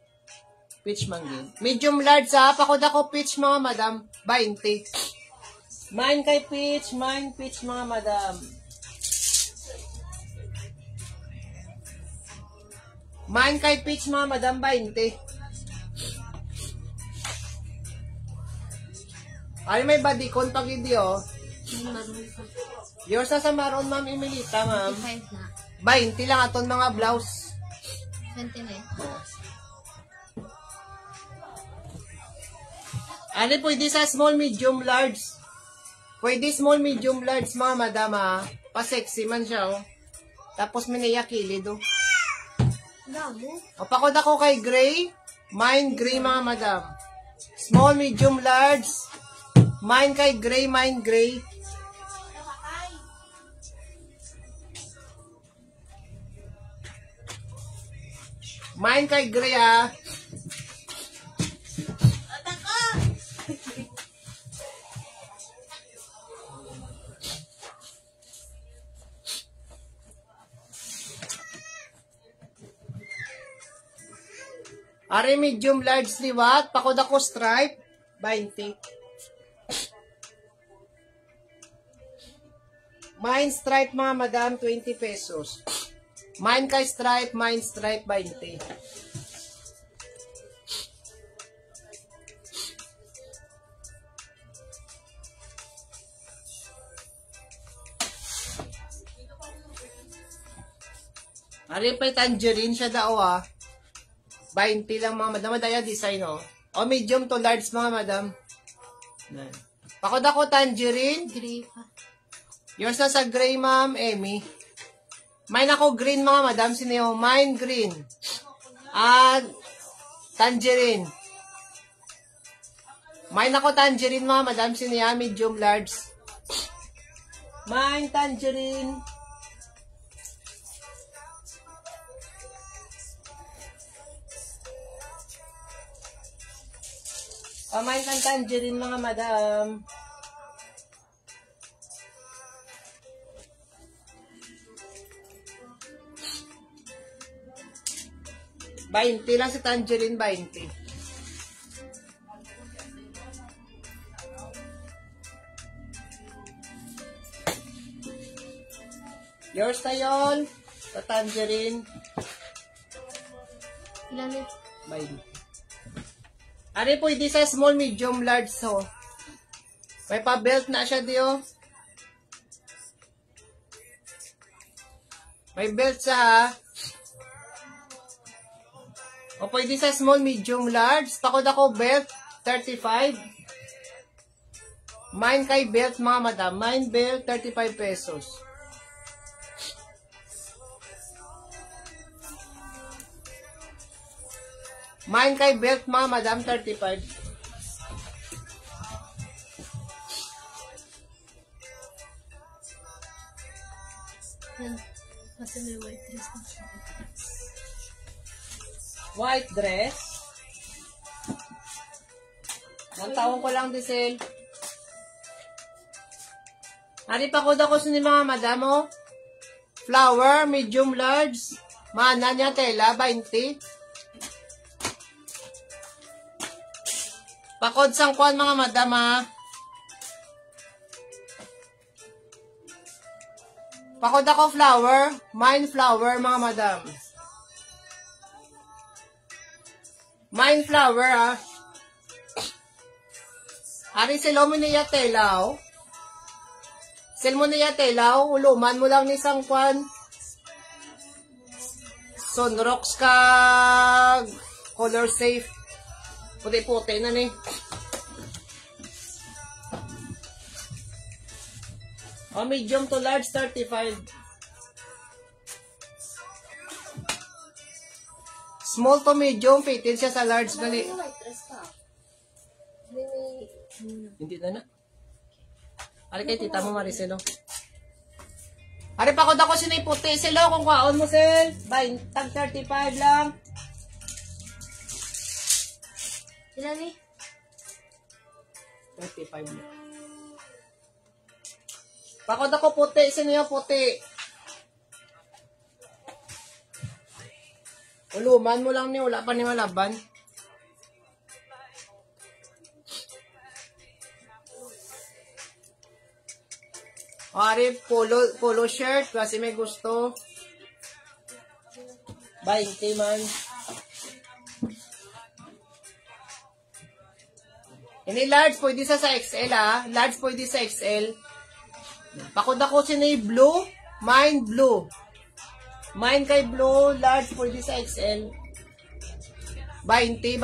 manggin. Medium large ha, pa ko dako peach mga madam, 20. Mine kay peach, mine peach mga madam. Mine kay peach mga madam, 20. Ay may badikon pag video. Maroon pa. Yours na sa maroon, ma'am Emilita, ma'am. 25 na. 20 lang aton mga blouse. 29. Ano pwede sa small, medium, large? Pwede small, medium, large mga madam ha. Pa-sexy man siya, oh. Tapos miniya kilid, oh. Damo. O, pakod ako kay gray. Mine gray, mga madam. Small, medium, large. Mine kay gray, mine gray. Mine kay gray, ah. Are medium large liwat, pakod ako stripe, 20. Mine stripe, mga madam, 20 pesos. Mine kay stripe, 20. Are pa tangerine siya daw, ah. 20 lang, mga madam. Madaya design, oh. O medium to large, mga madam. Pakod ako tangerine. Gray pa. Yours na sa gray, ma'am, Emmy. Mine ako green, mga madam. Sino? Mine green. At tangerine. Mine ako tangerine, mga madam. Sino? Medium large. Mine tangerine. Mine kang tangerine, mga madam. $20 lang si tangerine, 20. Yours na yun. Sa tangerine. Ilan eh? 20. Ano po, hindi sa small, medium, large, so. May pa-belt na siya, diyo. May belt sa, ha. O, pwede sa small, medium, large. Pakod ako, belt, 35. Mine kay belt, mga madam. Mine belt, 35 pesos. Mine kay belt, mga madam, 35. Kasi may white dress na siya. White dress. Nagtawang ko lang, Diesel. Hari pa ko ako sa ni mga madam, oh. Flower, medium, large. Mana niya, tela, 20. Pakod sang kuan, mga madam, ha. Pakod ako flower. Mine flower, mga madam. Mine flower, ha. Ari silo mo niya telaw. Sil mo niya telaw. Uluman mo lang ni sang kuan. Sunrocks ka. Color safe. Puti-puti na ni. O, medium to large, 35. Small to medium, fitin siya sa large. Gali. Hindi na na. Ari kay tita mo, Maricelo. Ari pa ko dako sinay puti. Silo, kung kaon mo, Sel. Tag 35 lang. Ilan eh? 35 na. Pakod ako puti. Sino yung puti? Uluman mo lang ni. Wala pa ni malaban. Ari, polo shirt. Kasi may gusto. 20 man. Ini large, pwede sa XL, ha. Large, pwede sa XL. Pakod ako sinay blue. Mine blue. Mine kay blue. Large, pwede sa XL. 20.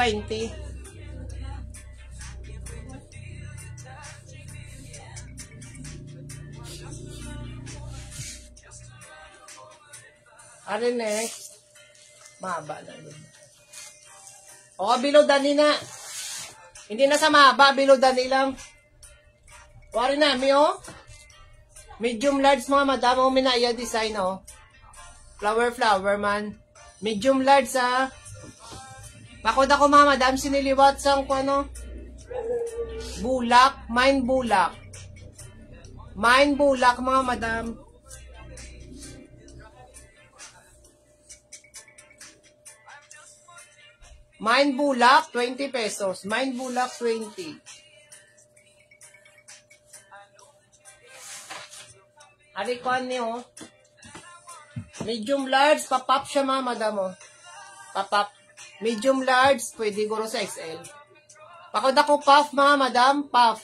Ari next. Mahaba na yun. O, below dani na. Hindi na sa mahaba, below dani lang. Wari na, medium large mga madam, o minaya design, Flower man. Medium large, Pakod ako mga madam, siniliwat sa bulak, mine bulak. Mine bulak mga madam. Mine bulak, 20 pesos. Mine bulak, 20. Arikon niyo, medium large, papap siya mga madam, Papap. Medium large, pwede guro sa XL. Pakod ako puff mga madam, puff.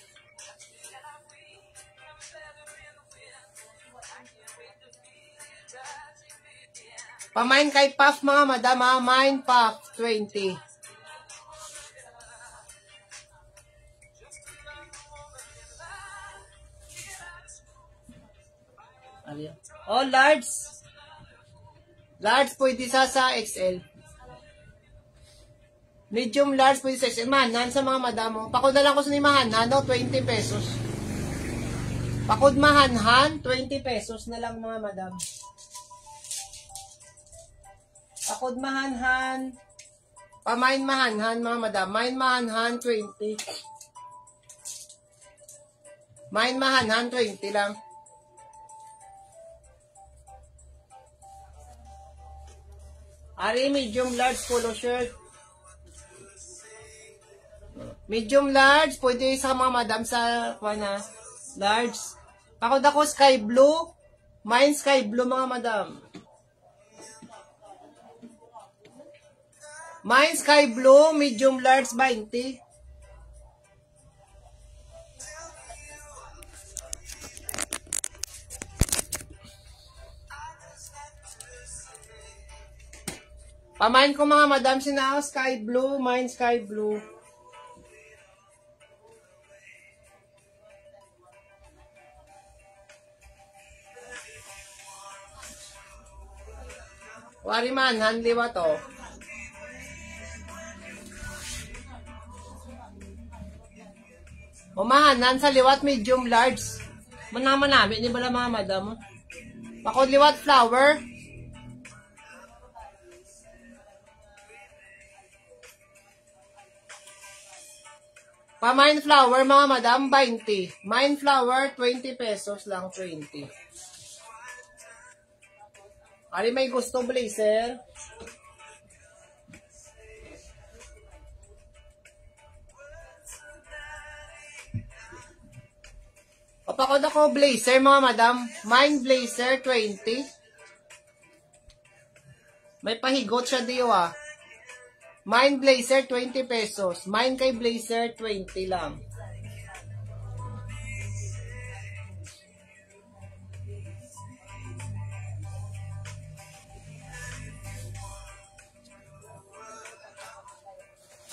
Pamain kay puff mga madam, mine puff, 20. Oh, large. Large pwede sa XL. Medium large pwede sa XL. Mahanan sa mga madamo. Pakod na lang ko sa ni mahanan, 20 pesos. Pakod mahanhan, 20 pesos na lang mga madam. Pakod mahanhan. Pamain mahanhan mga madam. Main mahanhan, 20. Main mahanhan, 20 lang. Ari, medium large polo shirt. Medium large, pwede sa mga madam sa large. Pakod ako sky blue. Mine sky blue mga madam. Mine sky blue, medium large 20. Pamain ko mga madam sinao, sky blue, mine sky blue. Wari man, hanliwa to. Umahanan sa liwat medium large. Manaman namin, di ba lang mga madam? Pakod liwat flower. Pamain flower mga madam, 20. Mine flower, 20 pesos lang, 20. Ari may gusto blazer. Papakod ako blazer mga madam. Mine blazer, 20. May pahigot siya diyo Mine blazer, 20 pesos. Mine kay blazer, 20 lang.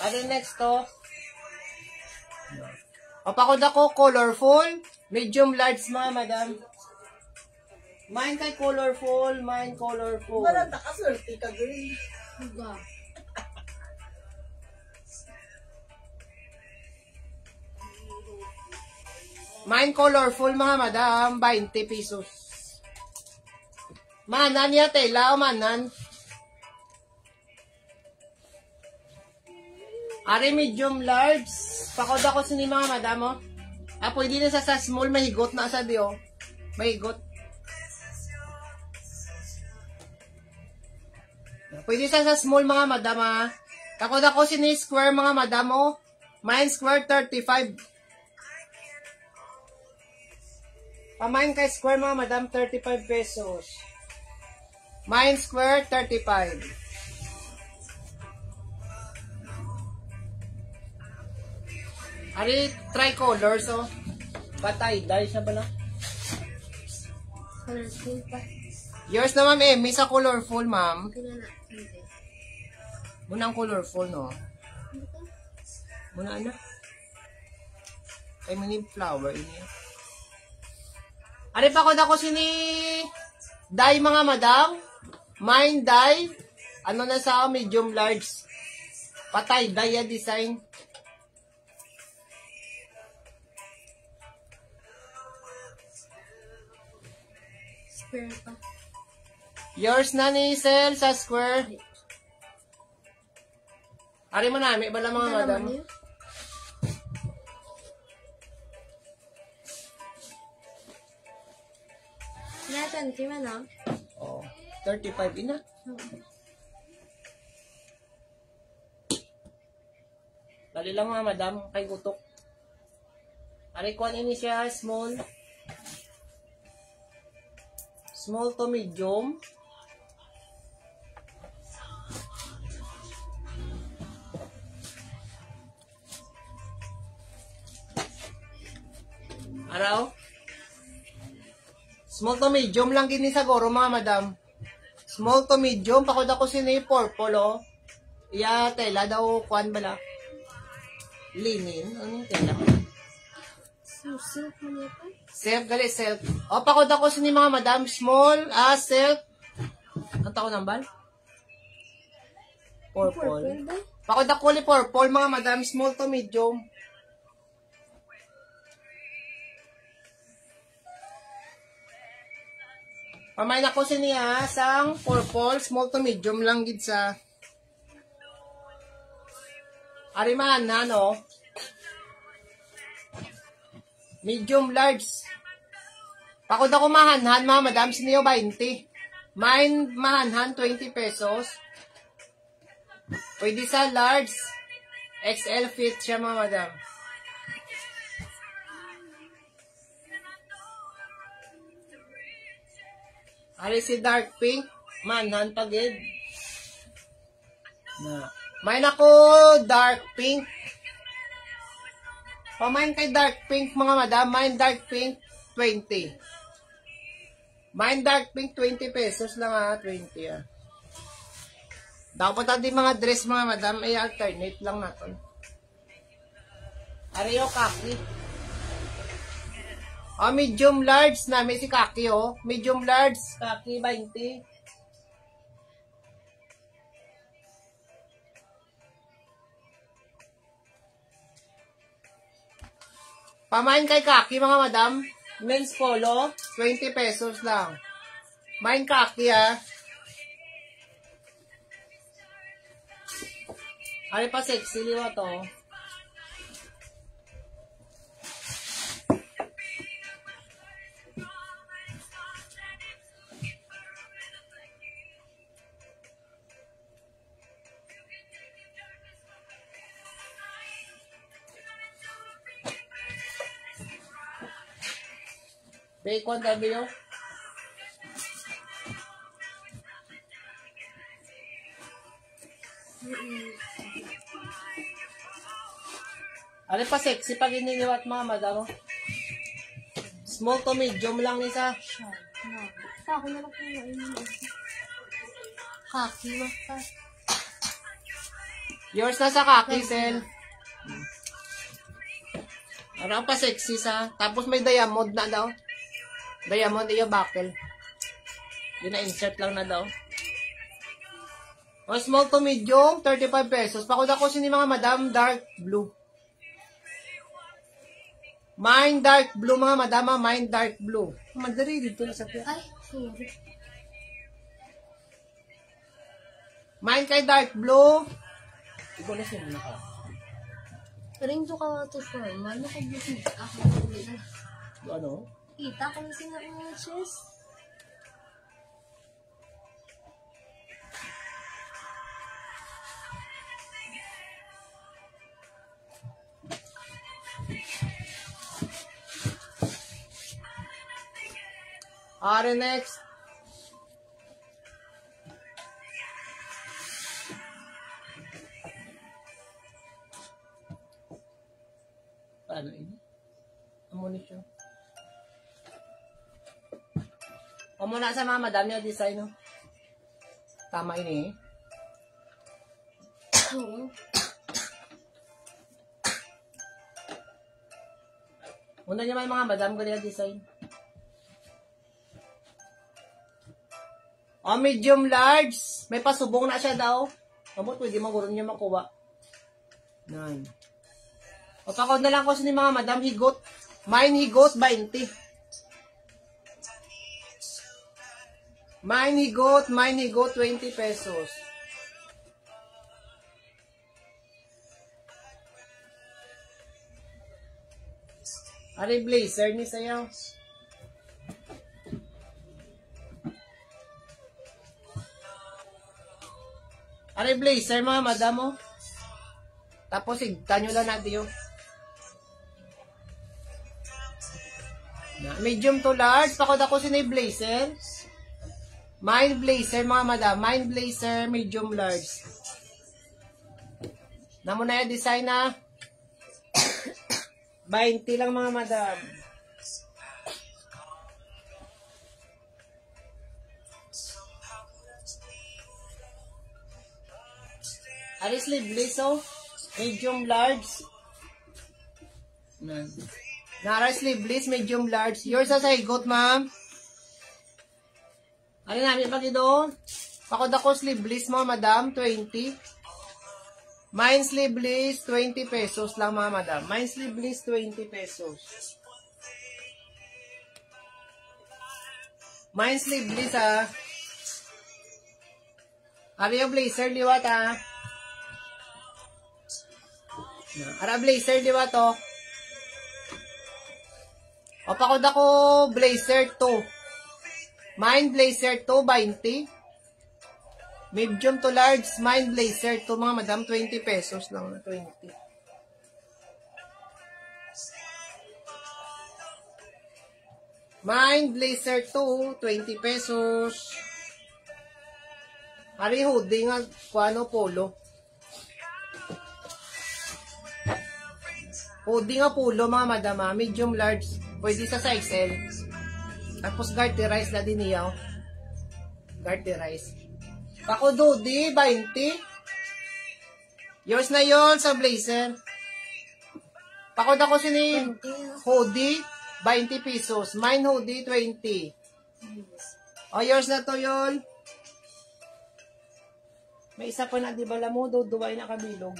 Ano next to? Papakod ako colorful. Medium large mga madam. Mine kay colorful. Mine colorful. Maranda ka, swerte ka, girl. Mine colorful mga madam, 20 pesos. Manan ya tela o manan. Ari medium large. Pakod ako sa ni mga madam pwede na sa small, mahigot na sa diyo. Mahigot. Pwede sa small mga madam Pakod ako sa ni square mga madam Mine square 35. Pamain kay square mga madam, 35 pesos. Mine square, 35. Ari, tricolor, patay, dahil siya ba na? Colorful pa. Yours na ma'am, may sa colorful ma'am. Munang colorful, no? Muna na. Ay, muni flower, ini. Ari pa ko sini dai mga madam. Mine dye. Ano na sa medium large. Patay dye design. Square pa. Yours na ni Sel sa square. Ari mo na, may bala mga madam. Natin, kima na? Oh, 35 ina. Dali lang mga madam, kay gutok. Ari kuan ini siya, small. Small to medium. Araw? Small to medium lang gini siguro mga madam. Small to medium, pakod ako sini purple oh. Iya tela daw kuan bala. Linen, ano yung tela? Silk mo niya pa? Silk, gali silk. O, pakod ako sini mga madam, small, silk. Ang tao nambal? Purple. ba? Pakod ako ulit purple mga madam, small to medium. Pamain ako siniya sang purple, small to medium lang gid sa Ariman na no. Medium large. Pakod ako mahanhan mga madam siniyo 20. Mine mahanhan 20 pesos. Pwede sa large. XL fit siya mga madam. Ari si dark pink, manhan pagid. Na. Main ako dark pink. Pamain kay dark pink mga madam, main dark pink 20. Main dark pink 20 pesos lang 20 ah. Dapat din mga dress mga madam ay alternate lang natin. Ari yo kaki. Medium large namin si Kaki, oh. Medium large, Kaki, 20. Pamain kay Kaki, mga madam. Men's polo, 20 pesos lang. Main Kaki, ah. Ari pa sexy, liwa to. Bacon W. Ano pa sexy pag iniliwat mga madamo? Small to medium lang isa. Ako na lang kung Kaki mo pa. Yours na sa Kaki, Sel. Ano pa sexy sa? Tapos may diamond na daw. Diamond iyo buckle. Yun na insert lang na daw. O small to medium, 35 pesos. Pakod ako sini mga madam, dark blue. Mine dark blue mga madama, mine dark blue. Madali dito na sa piya. Ay, sorry. Mine kay dark blue. Ikaw na siya na ka. Ring to ka to formal. Nakabusog ako. Ano? Kita ko na sila mga chest. Are next. Ano ini? Ammunition. O muna sa mga madam yung design, no? Tama ini. Muna niyo may mga madam ko yung design. O O, medium large. May pasubong na siya daw. Kamot, pwede maguro niya makuha. Yan. O, pakod na lang ko sa ni mga madam, higot. Mine higot, 20. Mine higot, 20 pesos. Ari blazer ni sayaw. Ari blazer mga madam mo. Tapos igtan nyo lang natin yun. Medium to large. Pakod ako sinay blazer. Mine blazer mga madam. Mine blazer medium large. Namo na yung design na 20 lang mga madam. Ari sleeveless oh. Medium large. Nara sleeveless, medium large. Yours sa higot, ma'am. Ano namin pag doon? Pakod ako sleeveless mga madam, 20. Mine sleeveless, 20 pesos lang mga madam. Mine sleeveless, 20 pesos. Mine sleeveless ah. Ari yung blazer, liwat ah. Ara blazer, di ba to? O, pakod ako blazer 2. Mine blazer 2, 20. Medium to large, mine blazer 2, mga madam, 20 pesos lang na 20. Mine blazer 2, 20 pesos. Ari hoodie nga, kuano polo. Hoodie nga polo mga madama, medium large, pwede sa size L. Tapos garterize na din niya. Garterize. Pakod hoodie, 20. Yours na yon sa blazer. Pakod ako sini hoodie, 20 pesos. Mine hoodie, 20. O, yours na to yon. May isa pa na, di ba mo, duway na kabilog.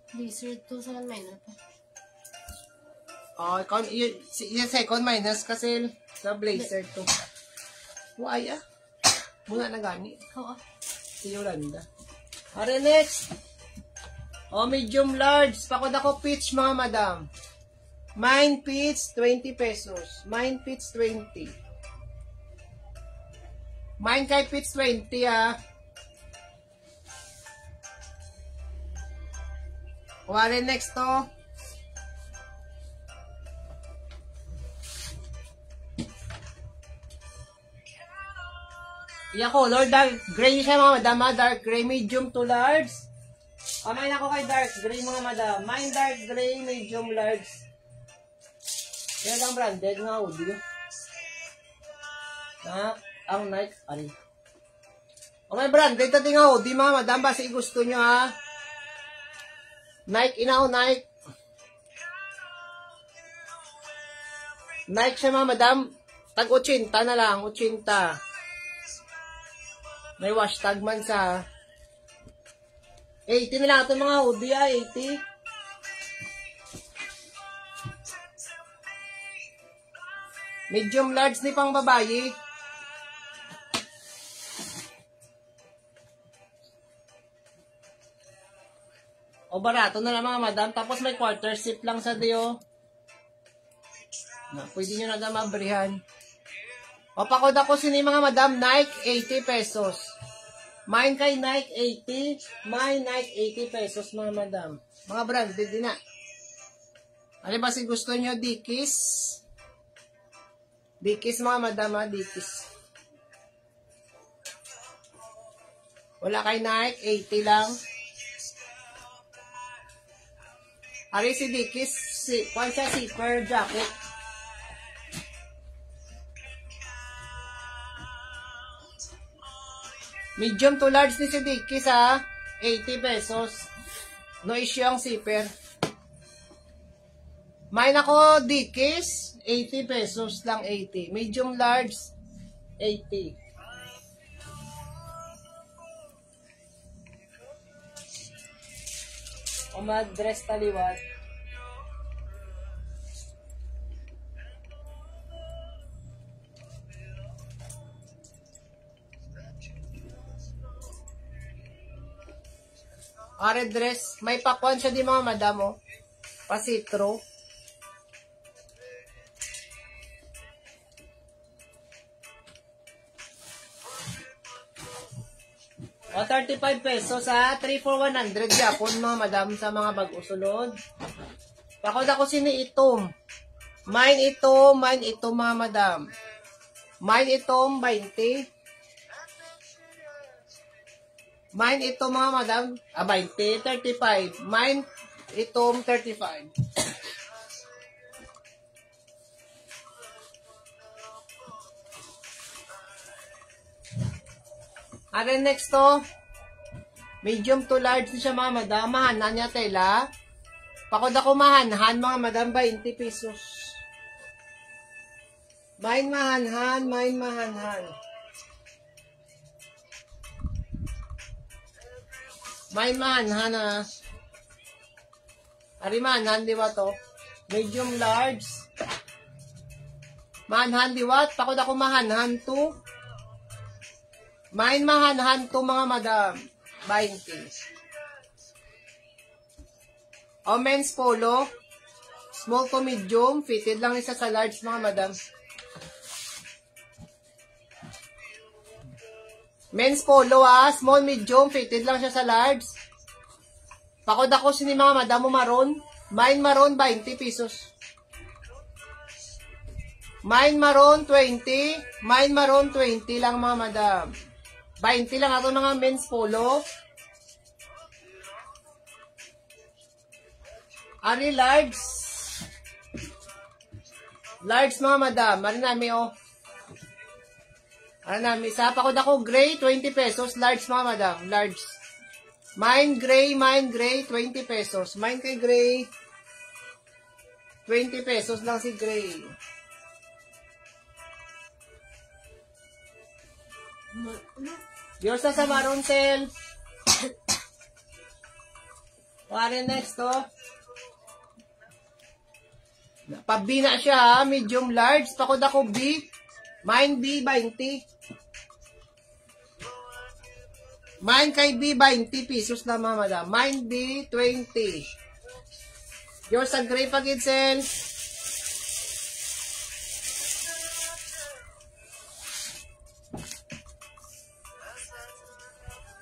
Blazer 2 sa minor pa. Oh, yung second minus kasi sa blazer 2. Why ah? Muna na gani. Oo. Si Yolanda. Are next. Oh, medium large. Pakod ako peach mga madam. Mine peach, 20 pesos. Mine peach, 20. Mine kay peach, 20 ah. Wari next to. Iya color, dark gray siya mga madam. Dark gray, medium to large. Pamain ako kay dark gray mga madam. Mine dark gray, medium large. Yan ang branded nga audio. Ang Nike, ari. O may branded natin nga audio mga madam. Basi gusto nyo ha. Nike, inaw, Nike. Nike siya mga madam. Tag 80 na lang, 80. May hashtag man sa 80 na lang ito mga hoodie, 80. Medium large ni pang babayi. O barato na lang mga madam. Tapos may quarter zip lang sa diyo. Pwede nyo na mabrihan. O pakod ako sini mga madam. Nike, 80 pesos. Mine kay Nike, 80. Mine Nike, 80 pesos mga madam. Mga branded din na. Ano ba si gusto nyo? Dickies? Dickies mga madam ha. Dickies. Wala kay Nike, 80 lang. Ari si Dickies, kwan siya zipper jacket. Medium to large ni si Dickies ha, 80 pesos. No issue ang zipper. Mine ako, Dickies, 80 pesos lang, 80. Medium large, 80. O mag-dress taliwat. Are dress, may pakwan siya di mga madam, oh. Pasitro. O, 35 pesos sa 3 for 100 Japon mga madam sa mga bag-usulod. Pakod ako sini itom. Mine ito mga madam. Mine itom 20. Mine ito mga madam, 20, 35. Mine itom 35. Are next to, medium to large siya mga madam, mahanan niya tela. Pakod ako mahanhan mga madam, 20 pesos. Mine mahanhan, mine mahanhan. Mine mahanhan ah. Ari mahanhan, di ba to? Medium large. Mahanhan, di ba? Pakod ako mahanhan to. Mine mahanhan to mga madam. 20. O men's polo. Small to medium. Fitted lang isa sa large mga madam. Men's polo small medium. Fitted lang siya sa large. Pakod ako sini mga madam mo maroon. Mine maroon 20 pesos. Mine maroon 20. Mine maroon 20 lang mga madam. 20 lang ato nga men's polo. Ari large. Large mga madam. Ari nami oh. Ari nami. Sa pakod ako gray 20 pesos. Large mga madam. Large. Mine gray 20 pesos. Mine kay gray 20 pesos lang si gray. Yours na sa maroon sale. Wari next to. Pabina siya, medium large. Pakod ako B. Mine B, 20. Mine kay B, 20 pesos na mga madam. Mine B, 20. Yours sa gray pagid sale.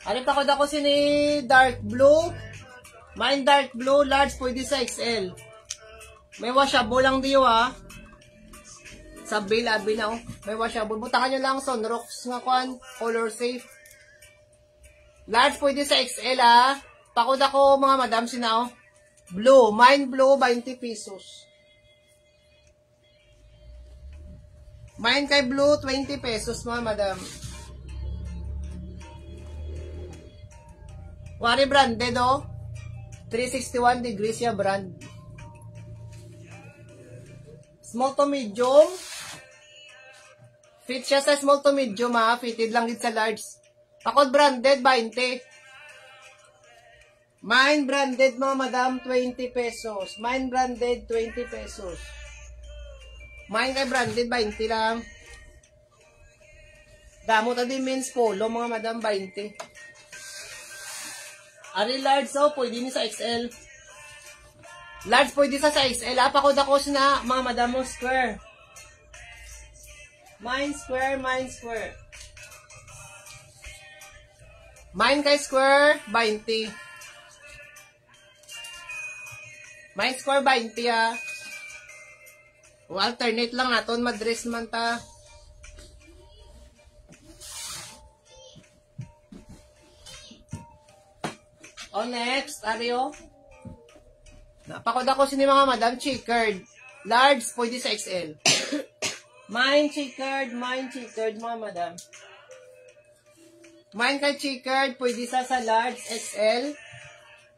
Ano pa ko sini dark blue. Mine dark blue, large pwede sa XL. May washable lang diyo Sa bill, abi na oh. May washable. Butakan nyo lang Sunrocks nga kwan. Color safe. Large pwede sa XL Pakod ako mga madam sina oh. Blue. Mine blue, 20 pesos. Mine kay blue, 20 pesos mga madam. Wari branded oh. 361 degrees ya brand. Small to medium. Fit siya sa small to medium Fitted lang din sa large. Pakod branded 20. Mine branded mga madam 20 pesos. Mine branded 20 pesos. Mine kay branded 20 lang. Damo ta din men's polo mga madam 20. Ari large pwede ni sa XL. Large pwede sa XL Pakod ako na mga madam mo square. Mine square, mine square. Mine kay square, 20. Mine square, 20 O alternate lang aton, madress man ta. O next, Ario. Napakod ako sini mga madam, checkered. Large, pwede sa XL. Mine checkered, mga madam. Mine kay checkered, pwede sa large XL.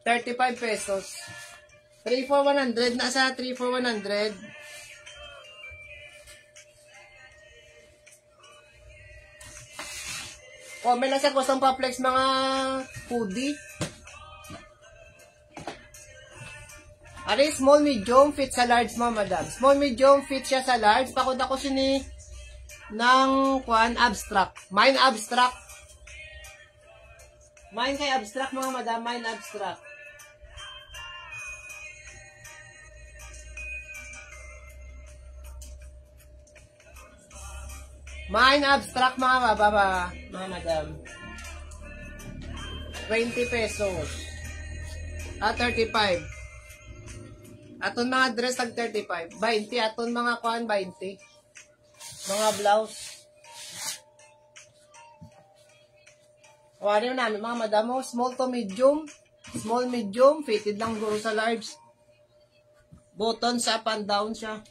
35 pesos. 3 for 100. Nasa 3 for 100. Comment lang sa gustong pa-flex mga hoodie. Ari, small, medium, fit sa large mga madam. Small, medium, fit siya sa large. Pakod ako sini ng abstract. Mine abstract. Mine kay abstract mga madam. Mine abstract. Mine abstract mga baba, mga madam. 20 pesos. 35. Aton mga dress tag 35. 20 aton mga 20. Mga blouse. Wari namin mga madam, small to medium. Small medium, fitted lang guro sa large. Buttons up and down siya.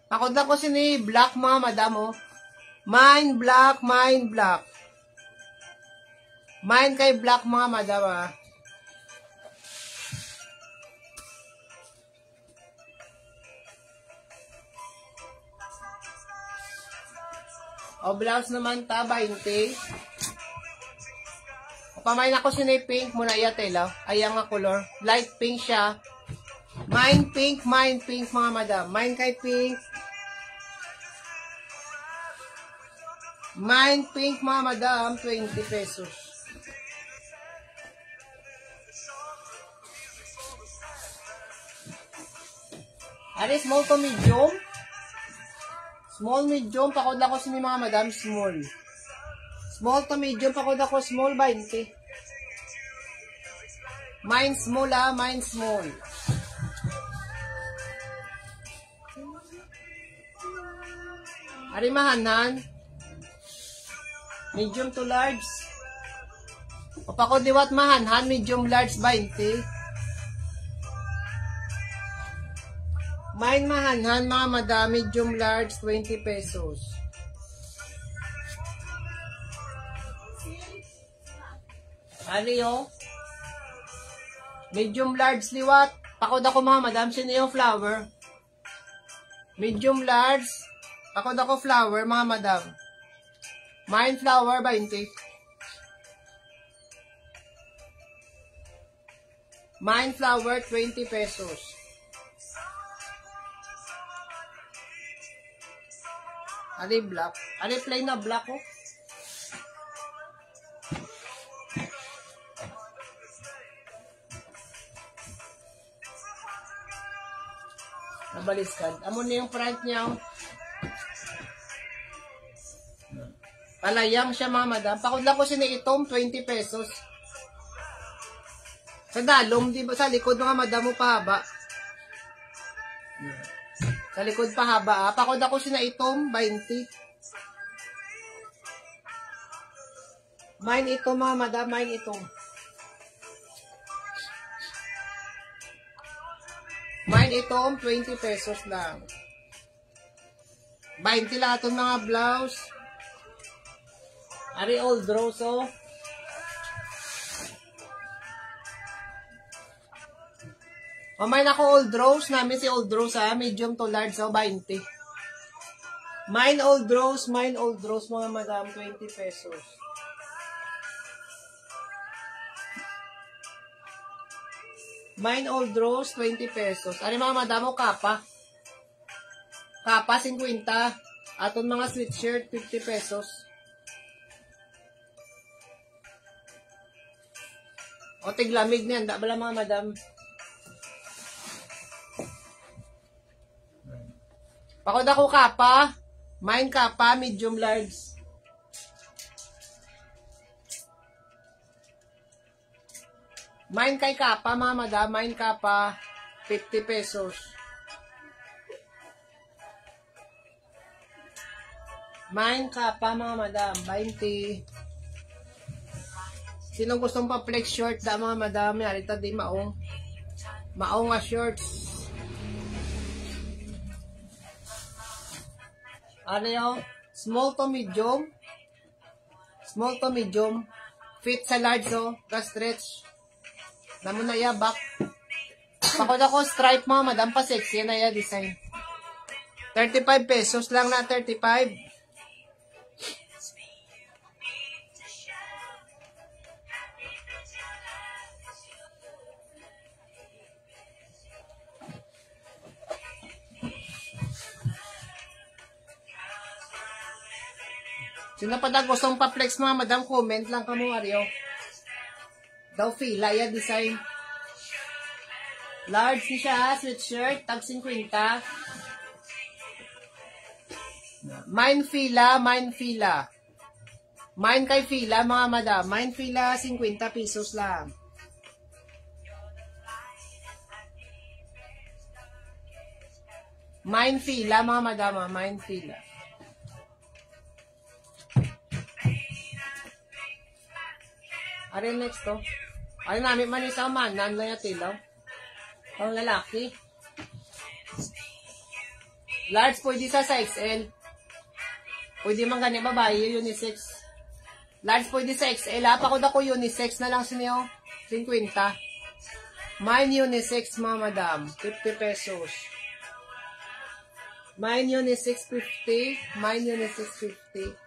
Pakod ako sini black mga madam. Mine black, mine black. Mine kay black mga madam. O blouse naman ta 20. O pamain ako sini pink muna iya tela. Ayang nga color. Light pink siya. Mine pink mga madam. Mine kay pink. Mine pink mga madam, 20 pesos. Ari, small to medium. Small, medium, pakod ako sini mga madam, small. Small to medium, pakod ako small, 20. Mine small mine small. Ari, mahanan. Medium to large. O pakod diwat mahanhan, medium large, 20. Mine mahanhan mga madam, medium large, 20 pesos. Ari o. Medium large liwat. Pakod ako mga madam, sino yung flower? Medium large. Pakod ako flower mga madam. Mine flower, 20. Mine flower, 20 pesos. Ari black. Ari plain na black oh. Nabaliskan. Amo na yung front niya oh. Palayang siya mga madam. Pakod lang ko siniitom, 20 pesos. Sa dalom, di ba sa likod mga madam mo pahaba? Sa likod pahaba. Pakod ako sinaitom, 20. Mine ito mga madam, mine itong. Mine itong, 20 pesos lang. 20 lang itong mga blouse. Ari old rose oh. Mamay na ko old rose. Namin si old rose ha. Medium to large oh. 20. Mine old rose mga madam. 20 pesos. Mine old rose 20 pesos. Ari mga madam o kapa. Kapa 50. Aton mga sweatshirt 50 pesos. O tiglamig niyan, da bala mga madam. Pakod ako kapa, mine kapa, medium large. Mine kay kapa mga madam, mine kapa, 50 pesos. Mine kapa mga madam, 20. Sinong gustong pa-flex short da mga madami? Arita di maong. Maong nga shorts. Ano yun? Small to medium. Small to medium. Fit sa large oh. Ka-stretch. Namun na ya back. Pakod ako stripe mga madam pa sexy na ya design. 35 pesos lang na 35. Sino pa daw gustong pa-flex mga madam, comment lang kamo Aryo. Daw fila ya design. Large ni siya, sweatshirt, tag 50. Mine fila, mine fila. Mine kay fila mga madam, mine fila 50 pesos lang. Mine fila mga madam, mine fila. Are next to. Ay namin man isa man, nan lang tilaw. Pang lalaki. Large pwede sa XL. Pwede man gani babae, unisex. Large pwede sa XL. Pakod ako unisex na lang sa niyo. 50. Mine unisex mga madam. 50 pesos. Mine unisex 50. Mine unisex 50.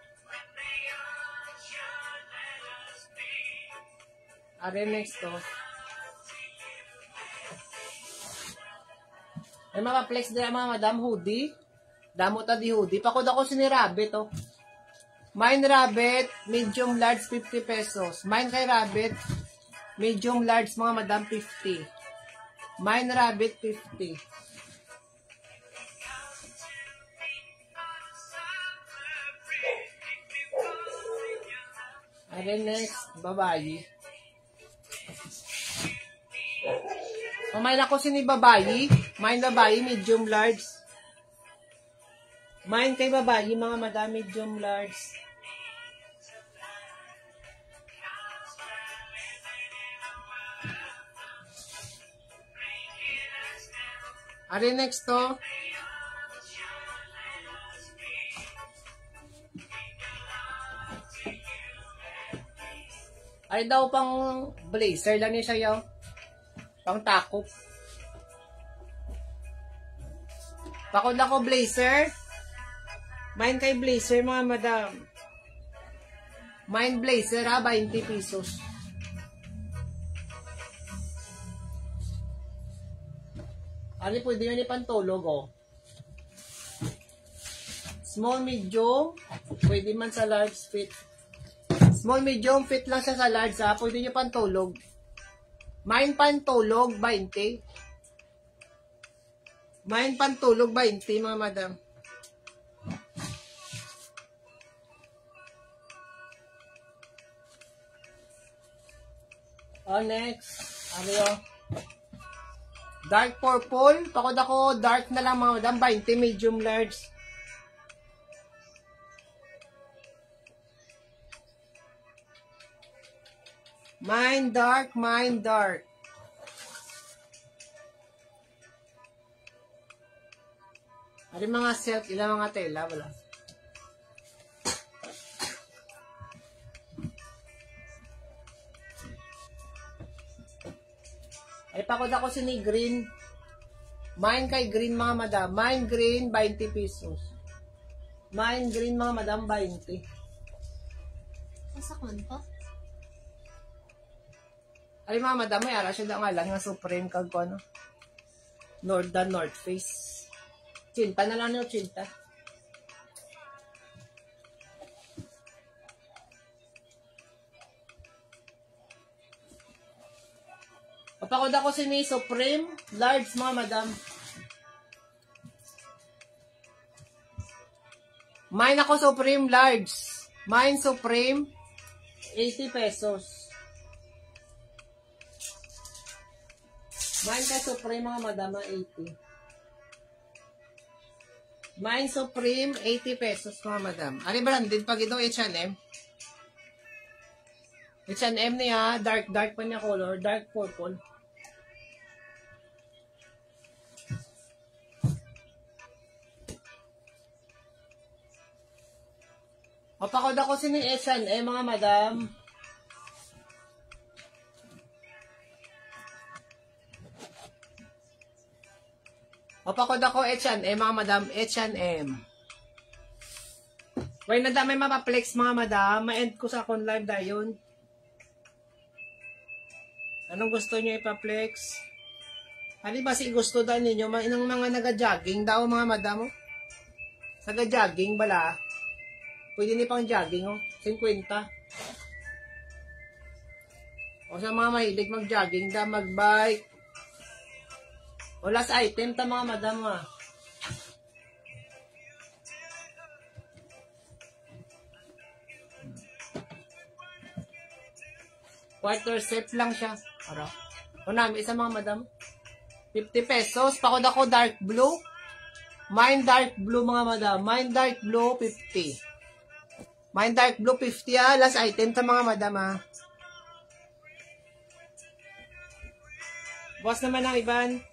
Are next to. Ay mga flex dira mga madam hoodie. Damo ta di hoodie. Pakod ako si ni Rabbit oh. Mine Rabbit, medium large 50 pesos. Mine kay Rabbit, medium large mga madam 50. Mine Rabbit 50. Are next, babae. Mine ako si ni babae. Mine babae, medium large. Mine kay babae, mga madam, medium large. Are next to. Ay daw pang blazer lang niya siya yaw. Pang takop. Pakod ako blazer. Mine kay blazer mga madam. Mine blazer ha, 20 pesos. Ano pwede yun ipantulog oh. Small, medium. Pwede man sa large fit. Small, medium, fit lang siya sa large ha. Pwede nyo pantulog. Mine pantulog, 20. Mine pantulog, 20 mga madam. Oh, next. Ano yun? Dark purple. Pakod ako, dark na lang mga madam. 20, medium, large. Mine dark, mine dark. Ano mga silk, ilang mga tela, wala. Ay, pakod ako si ni green. Mine kay green mga madam. Mine green, 20 pesos. Mine green mga madam, 20. Masakman pa? Ay mga madam, may ara siya nga lang nga Supreme kag ko ano. North Face. Cinta na lang yung cinta. Papakod ako si ni Supreme. Large mga madam. Mine ako Supreme large. Mine Supreme 80 pesos. Mine kay Supreme mga madam 80. Mine Supreme 80 pesos mga madam. Ano branded pag ito H&M? H&M niya, dark pa niya color, dark purple. Papakod ako si ni H&M mga madam. O pakod ako H&M mga madam, H&M. Why na may mapaplex mga madam, ma-end ko sa akong live dayon. Anong gusto niyo ipaplex? Ano ba si gusto daw ninyo? Inang mga naga-jogging daw mga madam. Oh. Naga-jogging bala. Pwede ni pang jogging oh. 50. O sa mga mahilig mag-jogging da, mag-bike. O last item ta mga madam ah. Quarter set lang siya. Ara. O namin isa mga madam. 50 pesos. Pakod ako dark blue. Mine dark blue mga madam. Mine dark blue 50. Mine dark blue 50 ah. Last item ta mga madam ah. Boss naman ang iban.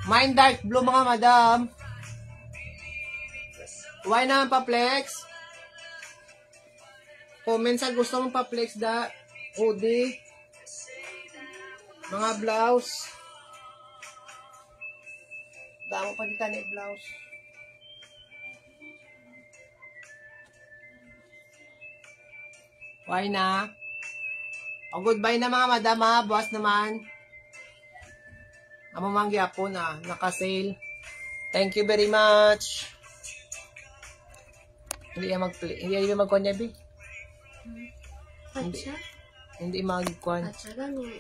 Mine dark blue mga madam. Why naman pa-flex? Comment sa gusto mong pa-flex da. Hoodie. Mga blouse. Damo pa dito na blouse. Why na? O goodbye na mga madam ha. Boss naman. Amo manggi po na. Naka-sale. Thank you very much. Hindi yan mag-play. Hindi yan mag-kunya, B? Atsa? Hindi mag-kunya. Atsa ganun.